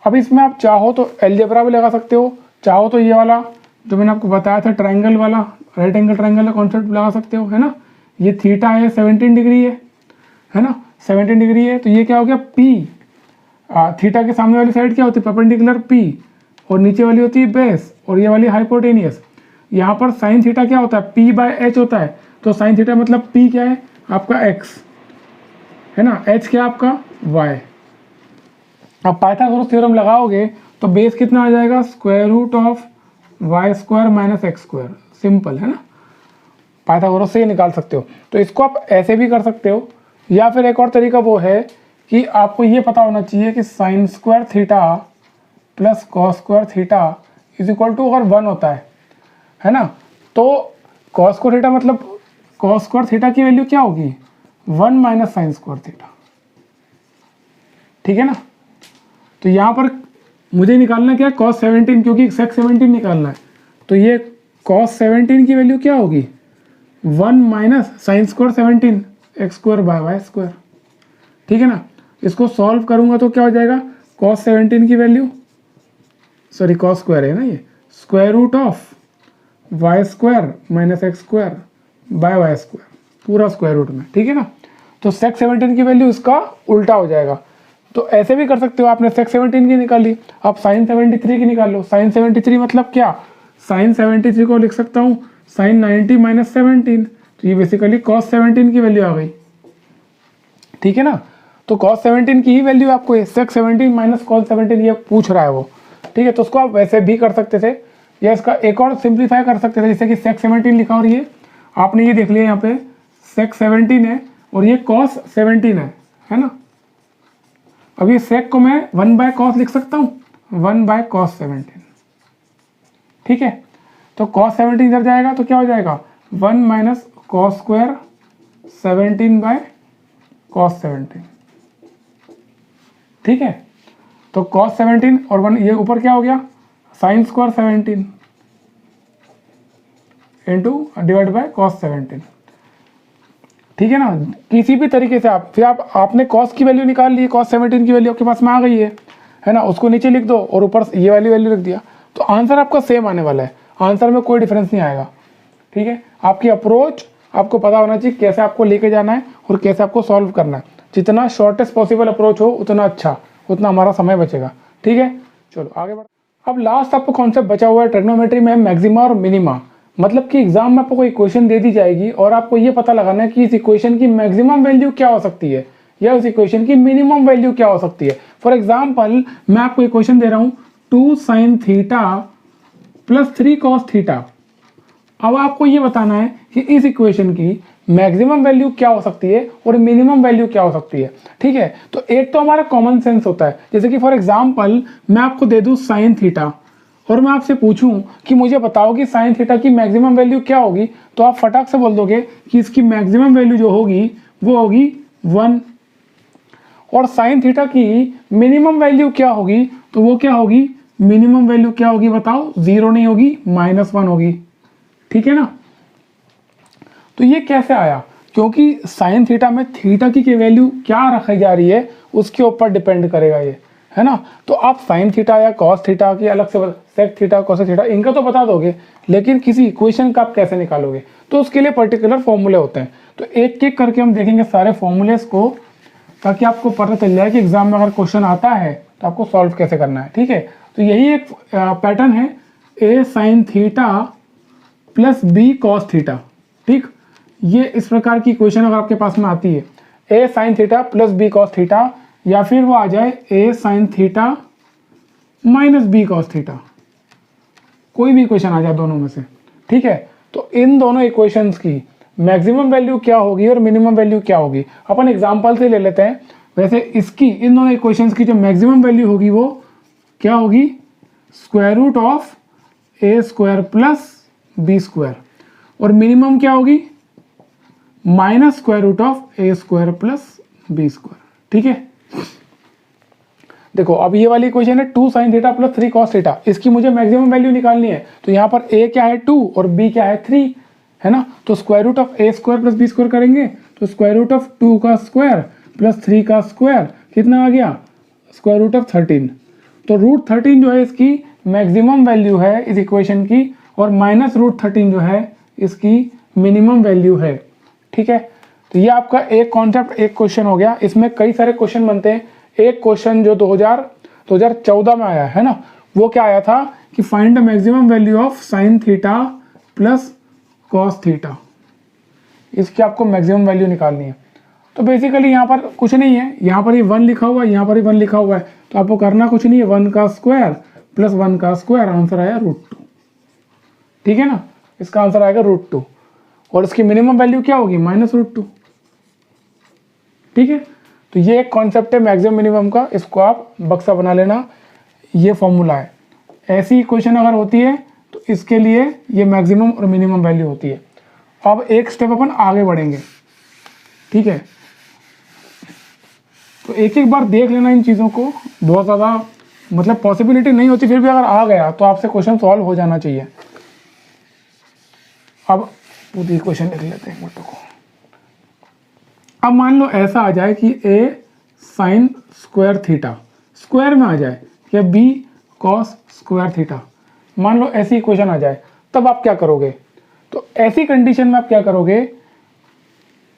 अब इसमें आप चाहो तो एलजेब्रा भी लगा सकते हो, चाहो तो ये वाला जो मैंने आपको बताया था ट्रायंगल वाला, राइट एंगल ट्रायंगल का कॉन्सेप्ट लगा सकते हो, है ना। ये थीटा है 17 डिग्री है ना, 17 डिग्री है, तो ये क्या हो गया पी। थीटा के सामने वाली साइड क्या होती है परपेंडिकुलर पी, और नीचे वाली होती है बेस, और ये वाली हाइपोटेनियस। यहाँ पर साइन थीटा क्या होता है पी बाय एच होता है, तो साइन थीटा मतलब पी क्या है आपका एक्स, है ना, एच क्या आपका वाई। अब पाइथागोरस थ्योरम लगाओगे तो बेस कितना आ जाएगा square root of Y square minus X square, simple है ना। पाइथागोरस से ही निकाल सकते हो। तो इसको आप ऐसे भी कर सकते हो, या फिर एक और तरीका वो है कि आपको ये पता होना चाहिए कि sine square theta plus cos square theta is equal to अगर 1 होता है ना, तो कॉस स्क्वायर थीटा मतलब कॉस स्क्वायर थीटा की वैल्यू क्या होगी 1 माइनस साइन स्क्वायर थीटा, ठीक है ना। तो यहाँ पर मुझे निकालना क्या है कॉस 17, क्योंकि सेक 17 निकालना है, तो ये कॉस 17 की वैल्यू क्या होगी 1 minus sine square 17 X square by Y square, ठीक है ना। इसको सॉल्व करूंगा तो क्या हो जाएगा कॉस 17 की वैल्यू, सॉरी कॉस स्क्वायर है ना ये, square root of Y square minus X square by Y square, पूरा स्क्वायर रूट में, ठीक है ना। तो सेक 17 की वैल्यू इसका उल्टा हो जाएगा। तो ऐसे भी कर सकते हो, आपने सेक 17 की निकाली, आप साइन 73 की निकाल लो। साइन 73 मतलब क्या, साइन 73 को लिख सकता हूँ साइन 90 माइनस 17, तो ये बेसिकली कॉस 17 की वैल्यू आ गई, ठीक है ना। तो कॉस 17 की ही वैल्यू आपको ये सेक 17 माइनस कॉस 17 ये पूछ रहा है वो, ठीक है। तो उसको आप वैसे भी कर सकते थे, या इसका एक और सिंप्लीफाई कर सकते थे, जैसे कि सेक 17 लिखा और ये आपने ये देख लिया यहाँ पे सेक 17 है और ये कॉस 17 है ना। अब ये सेक को मैं 1 बाय कॉस लिख सकता हूँ, 1 बाय कॉस 17, ठीक है। तो कॉस 17 इधर जाएगा तो क्या हो जाएगा 1 minus cos square 17 by cos 17, ठीक है। तो कॉस 17 और 1 ये ऊपर क्या हो गया sign square 17 into divide by cos 17, ठीक है ना। किसी भी तरीके से आप फिर आपने कॉस की वैल्यू निकाल ली, कॉस 17 की वैल्यू आपके पास में आ गई है ना, उसको नीचे लिख दो और ऊपर ये वाली वैल्यू लिख दिया, तो आंसर आपका सेम आने वाला है, आंसर में कोई डिफरेंस नहीं आएगा, ठीक है। आपकी अप्रोच आपको पता होना चाहिए कैसे आपको लेके जाना है और कैसे आपको सॉल्व करना है। जितना शॉर्टेस्ट पॉसिबल अप्रोच हो उतना अच्छा, उतना हमारा समय बचेगा, ठीक है। चलो आगे बढ़। अब लास्ट आपको कॉन्सेप्ट बचा हुआ है ट्रिग्नोमेट्री में मैक्सिमा और मिनिमा, मतलब कि एग्जाम में आपको कोई इक्वेशन दे दी जाएगी और आपको ये पता लगाना है कि इस इक्वेशन की मैक्सिमम वैल्यू क्या हो सकती है या उस इक्वेशन की मिनिमम वैल्यू क्या हो सकती है। फॉर एग्जाम्पल मैं आपको इक्वेशन दे रहा हूँ 2 sin theta plus 3 cos theta. अब आपको ये बताना है कि इस इक्वेशन की मैक्सिमम वैल्यू क्या हो सकती है और मिनिमम वैल्यू क्या हो सकती है, ठीक है। तो एक तो हमारा कॉमन सेंस होता है, जैसे कि फॉर एग्जाम्पल मैं आपको दे दूँ sin थीटा और मैं आपसे पूछूं कि मुझे बताओ कि साइन थीटा की मैक्सिमम वैल्यू क्या होगी, तो आप फटाक से बोल दोगे कि इसकी मैक्सिमम वैल्यू जो होगी वो होगी 1, और साइन थीटा की मिनिमम वैल्यू क्या होगी, तो वो क्या होगी मिनिमम वैल्यू क्या होगी बताओ, 0 नहीं होगी -1 होगी, ठीक है ना। तो ये कैसे आया, क्योंकि साइन थीटा में थीटा की वैल्यू क्या रखी जा रही है उसके ऊपर डिपेंड करेगा ये, है ना। तो आप साइन थीटा या कॉस थीटा की अलग से सेक थीटा कोसेक थीटा इनका तो बता दोगे, लेकिन किसी इक्वेशन का आप कैसे निकालोगे, तो उसके लिए पर्टिकुलर फॉर्मूले होते हैं। तो एक एक करके हम देखेंगे सारे फॉर्मूलेस को, ताकि आपको पता चल जाए कि एग्जाम में अगर क्वेश्चन आता है तो आपको सॉल्व कैसे करना है, ठीक है। तो यही एक पैटर्न है A sine theta plus B cos theta, ठीक। ये इस प्रकार की इक्वेशन अगर आपके पास में आती है A sine theta plus B cos theta, या फिर वो आ जाए A sine theta minus B cos theta, कोई भी इक्वेशन आ जाए दोनों में से, ठीक है। तो इन दोनों इक्वेशंस की मैक्सिमम वैल्यू क्या होगी और मिनिमम वैल्यू क्या होगी, अपन एग्जांपल से ले लेते हैं। वैसे इसकी इन दोनों इक्वेशंस की जो मैक्सिमम वैल्यू होगी वो क्या होगी, square root of A square plus B square, और मिनिमम क्या होगी, minus square root of A square plus B square, ठीक है। देखो अब ये वाली इक्वेशन है 2 sin theta plus 3 cos theta, इसकी मुझे मैक्सिमम वैल्यू निकालनी है। तो यहाँ पर a क्या है 2 और b क्या है 3, है ना। तो square root of A square plus B square करेंगे तो स्क्वायर रूट ऑफ 2 का स्क्वायर प्लस 3 का स्क्वायर कितना आ गया, स्क्वायर रूट ऑफ 13। तो रूट 13 जो है इसकी मैक्सिमम वैल्यू है इस इक्वेशन की, और माइनस रूट 13 जो है इसकी मिनिमम वैल्यू है, ठीक है। तो ये आपका एक कॉन्सेप्ट, एक क्वेश्चन हो गया। इसमें कई सारे क्वेश्चन बनते हैं। एक क्वेश्चन जो 2014 में आया है ना, वो क्या आया था कि find the maximum value of sine theta plus cos theta, इसकी आपको मैक्सिमम वैल्यू निकालनी है। तो बेसिकली यहाँ पर कुछ नहीं है, यहाँ पर ही 1 लिखा हुआ है, यहाँ पर ही 1 लिखा हुआ है, तो आपको करना कुछ नहीं है, 1 का स्क्वायर प्लस 1 का स्क्वायर, आंसर आया √2, ठीक है ना। इसका आंसर आएगा √2, और इसकी मिनिमम वैल्यू क्या होगी, -√2, ठीक है। तो ये एक कॉन्सेप्ट है मैक्सिमम मिनिमम का, इसको आप बक्सा बना लेना, ये फॉर्मूला है। ऐसी इक्वेशन अगर होती है तो इसके लिए ये मैक्सिमम और मिनिमम वैल्यू होती है। अब एक स्टेप अपन आगे बढ़ेंगे, ठीक है। तो एक एक बार देख लेना इन चीज़ों को, बहुत ज़्यादा मतलब पॉसिबिलिटी नहीं होती, फिर भी अगर आ गया तो आपसे क्वेश्चन सॉल्व हो जाना चाहिए। अब पूरी क्वेश्चन लिख लेते हैं एक को। अब मान लो ऐसा आ जाए कि a sign square theta square में आ जाए, या b कॉस स्क्वायर थीटा, मान लो ऐसी इक्वेशन आ जाए, तब आप क्या करोगे। तो ऐसी कंडीशन में आप क्या करोगे,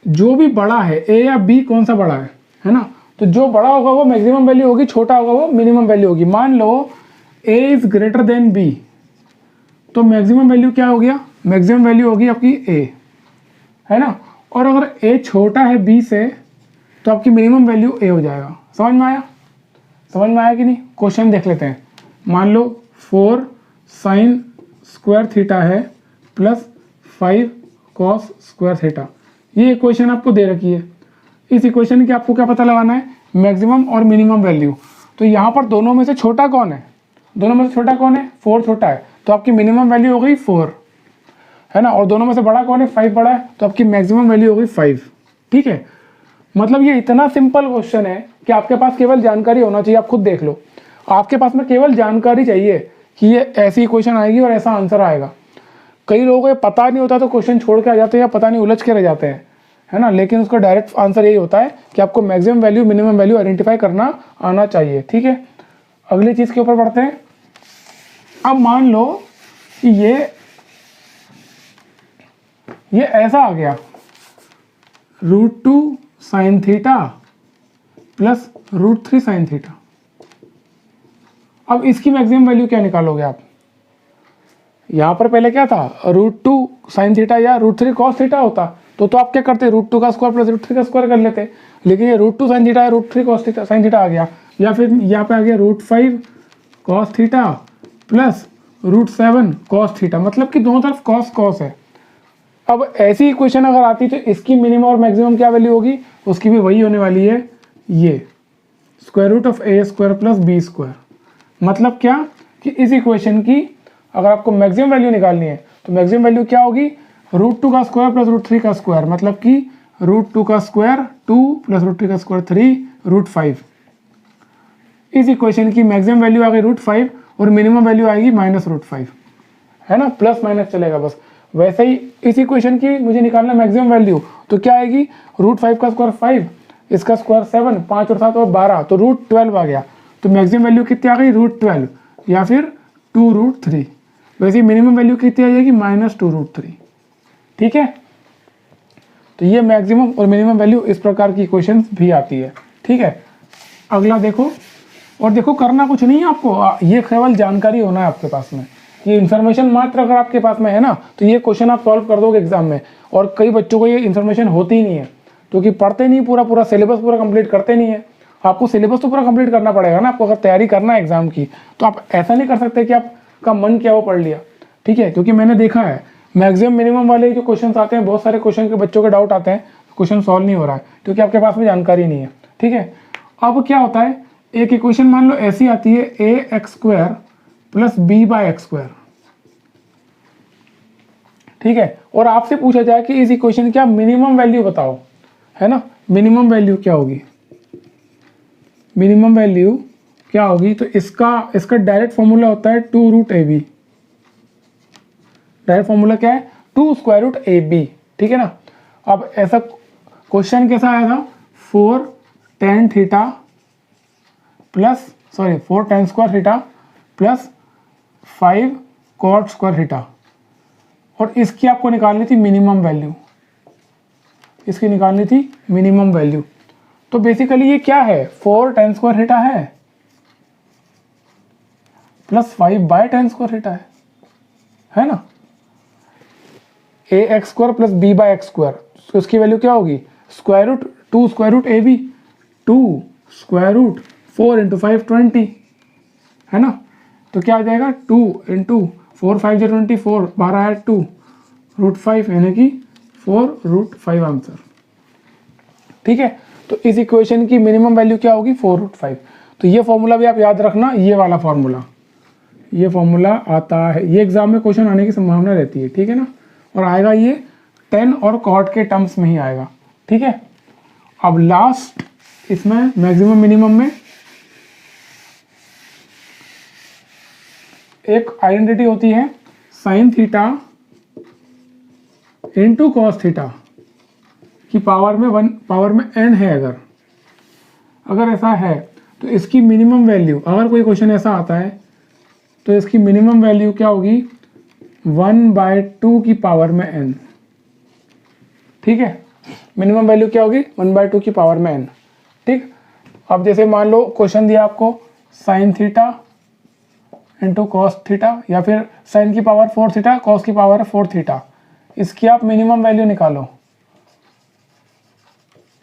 जो भी बड़ा है a या b, कौन सा बड़ा है ना, तो जो बड़ा होगा वो मैक्सिमम वैल्यू होगी, छोटा होगा वो मिनिमम वैल्यू होगी। मान लो a is greater than b, तो मैक्सिमम वैल्यू क्या हो गया, मैक्सिमम वैल्यू होगी आपकी a, है ना। और अगर a छोटा है b से तो आपकी मिनिमम वैल्यू a हो जाएगा। समझ में आया, समझ में आया कि नहीं। क्वेश्चन देख लेते हैं। मान लो 4 साइन स्क्वायर थीटा है प्लस 5 कॉस स्क्वायर थीटा, ये इक्वेशन आपको दे रखी है। इस इक्वेशन की आपको क्या पता लगाना है, मैक्सिमम और मिनिमम वैल्यू। तो यहाँ पर दोनों में से छोटा कौन है, दोनों में से छोटा कौन है, 4 छोटा है, तो आपकी मिनिमम वैल्यू हो गई 4, है ना। और दोनों में से बड़ा कौन है, 5 बड़ा है, तो आपकी मैक्सिमम वैल्यू हो गई 5, ठीक है। मतलब ये इतना सिंपल क्वेश्चन है कि आपके पास केवल जानकारी होना चाहिए। आप खुद देख लो, आपके पास में केवल जानकारी चाहिए कि ये ऐसी इक्वेशन आएगी और ऐसा आंसर आएगा। कई लोगों को ये पता नहीं होता तो क्वेश्चन छोड़ के आ जाते हैं या पता नहीं उलझ के रह जाते हैं, है ना। लेकिन उसका डायरेक्ट आंसर यही होता है कि आपको maximum value minimum value identify करना आना चाहिए, ठीक है। अगली चीज़ के ऊपर बढ़ते हैं। अब मान लो कि ये ऐसा आ गया, √2 sign theta plus √3 sine theta. अब इसकी मैक्सिमम वैल्यू क्या निकालोगे आप, यहाँ पर पहले क्या था, √2 साइन थीटा या √3 कॉस थीटा होता, तो आप क्या करते, √2 का स्क्वायर प्लस √3 का स्क्वायर कर लेते। लेकिन ये √2 साइन थीटा या √3 कॉस थीटा साइन थीटा आ गया, या फिर यहाँ पे आ गया √5 cos theta plus √7 cos theta, मतलब कि दोनों तरफ कॉस कॉस है। अब ऐसी इक्वेशन अगर आती तो इसकी मिनिमम और मैक्सिमम क्या वैल्यू होगी, उसकी भी वही होने वाली है, ये square root of a square plus b square. मतलब क्या कि इस इक्वेशन की अगर आपको मैक्सिमम वैल्यू निकालनी है तो मैक्सिमम वैल्यू क्या होगी, √2 का स्क्वायर प्लस √3 का स्क्वायर, मतलब कि √2 का स्क्वायर 2 प्लस √3 का स्क्वायर 3 √5। इस इक्वेशन की मैक्सिमम वैल्यू आ गई √5 और मिनिमम वैल्यू आएगी -√5, है ना, प्लस माइनस चलेगा बस। वैसे ही इस इक्वेशन की मुझे निकालना मैक्सिमम वैल्यू, तो क्या आएगी, √5 का स्क्वायर 5, इसका स्क्वायर 7, 5 और 7 और 12, तो √12 आ गया। तो मैक्सिमम वैल्यू कितनी आ गई, √12 या फिर 2√3। वैसे मिनिमम वैल्यू कितनी आ जाएगी, -2√3, ठीक है। तो ये मैक्सिमम और मिनिमम वैल्यू इस प्रकार की इक्वेशन भी आती है, ठीक है। अगला देखो, और देखो करना कुछ नहीं है आपको, ये केवल जानकारी होना है आपके पास में, ये इन्फॉर्मेशन मात्र अगर आपके पास में है ना, तो ये क्वेश्चन आप सॉल्व कर दोगे एग्जाम में। और कई बच्चों को ये इन्फॉर्मेशन होती ही नहीं है, क्योंकि पढ़ते नहीं, पूरा सिलेबस पूरा कंप्लीट करते नहीं है। आपको सिलेबस तो पूरा कंप्लीट करना पड़ेगा ना, आपको अगर तैयारी करना है एग्जाम की, तो आप ऐसा नहीं कर सकते कि आप का मन किया वो पढ़ लिया, ठीक है। क्योंकि मैंने देखा है मैक्सिमम मिनिमम वाले जो क्वेश्चन आते हैं, बहुत सारे क्वेश्चन के बच्चों के डाउट आते हैं, क्वेश्चन सॉल्व नहीं हो रहा है क्योंकि आपके पास में जानकारी नहीं है, ठीक है। अब क्या होता है, एक इक्वेशन मान लो ऐसी आती है A X square plus B by X square, ठीक है, और आपसे पूछा जाए कि इस इक्वेशन का मिनिमम वैल्यू बताओ, है ना, मिनिमम वैल्यू क्या होगी, मिनिमम वैल्यू क्या होगी, तो इसका डायरेक्ट फॉर्मूला होता है 2 root A B. Direct formula क्या है, 2 स्क्वायर रूट ए बी, ठीक है ना। अब ऐसा क्वेश्चन कैसा आया था, 4 tan theta plus 4 tan square theta plus 5 cot square theta, और इसकी आपको निकालनी थी मिनिमम वैल्यू, इसकी निकालनी थी मिनिमम वैल्यू। तो बेसिकली ये क्या है, 4 tan स्क्वायर थीटा है प्लस 5 बाय tan स्क्वायर थीटा है ना, A X square plus B by X square, तो इसकी वैल्यू क्या होगी, square root 2 square root A B, 2 square root 4 into 5 20, है ना। तो क्या आ जाएगा 2 इंटू 4 5 जो 24, 12 है 2 रूट 5 यानी कि 4 रूट 5 आंसर, ठीक है। तो इस इक्वेशन की मिनिमम वैल्यू क्या होगी, 4 रूट 5। तो ये फॉर्मूला भी आप याद रखना, ये वाला फॉर्मूला, ये फॉर्मूला आता है, ये एग्जाम में क्वेश्चन आने की संभावना रहती है, ठीक है ना, और आएगा ये 10 और कॉट के टर्म्स में ही आएगा, ठीक है। अब लास्ट इसमें मैक्सिमम मिनिमम में एक आइडेंटिटी होती है sine theta into cos theta की पावर में n है, अगर ऐसा है तो इसकी मिनिमम वैल्यू, अगर कोई क्वेश्चन ऐसा आता है तो इसकी मिनिमम वैल्यू क्या होगी, 1/2 की पावर में n, ठीक है। मिनिमम वैल्यू क्या होगी, 1/2 की पावर में n, ठीक। अब जैसे मान लो क्वेश्चन दिया आपको sine theta into cos theta, या फिर साइन की पावर 4 थीटा, कॉस की पावर 4 थीटा, इसकी आप मिनिमम वैल्यू निकालो,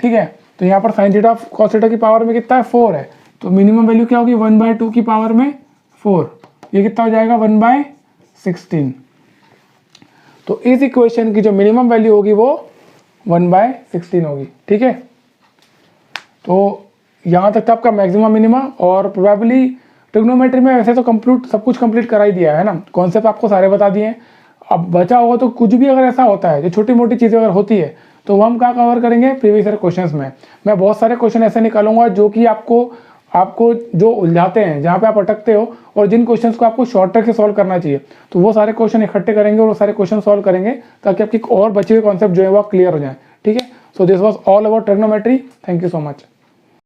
ठीक है। तो यहाँ पर साइन थीटा कॉस थीटा की पावर में कितना है, 4 है, तो मिनिमम वैल्यू क्या होगी, 1/2 की पावर में 4, ये कितना हो जाएगा 1/16। तो इस इक्वेशन की जो मिनिमम वैल्यू होगी वो 1/16 होगी, ठीक है। तो यहाँ तक था आपका मैक्सिमम मिनिमा, और प्रोबेबली ट्रिग्नोमेट्री में वैसे तो सब कुछ कंप्लीट करा ही दिया है ना, कॉन्सेप्ट आपको सारे बता दिए हैं। अब बचा होगा तो कुछ भी अगर ऐसा होता है, जो छोटी मोटी चीज़ें अगर होती है, तो वो हम क्या कवर करेंगे प्रीवियस ईयर क्वेश्चंस में। मैं बहुत सारे क्वेश्चन ऐसे निकालूंगा जो कि आपको जो उलझाते हैं, जहाँ पे आप अटकते हो, और जिन क्वेश्चंस को आपको शॉर्ट ट्रिक से सॉल्व करना चाहिए, तो वो सारे क्वेश्चन इकट्ठे करेंगे और वो सारे क्वेश्चन सॉल्व करेंगे, ताकि आपकी और बचे हुए कॉन्सेप्ट जो है वो क्लियर हो जाए, ठीक है। So this was all about trigonometry. Thank you so much.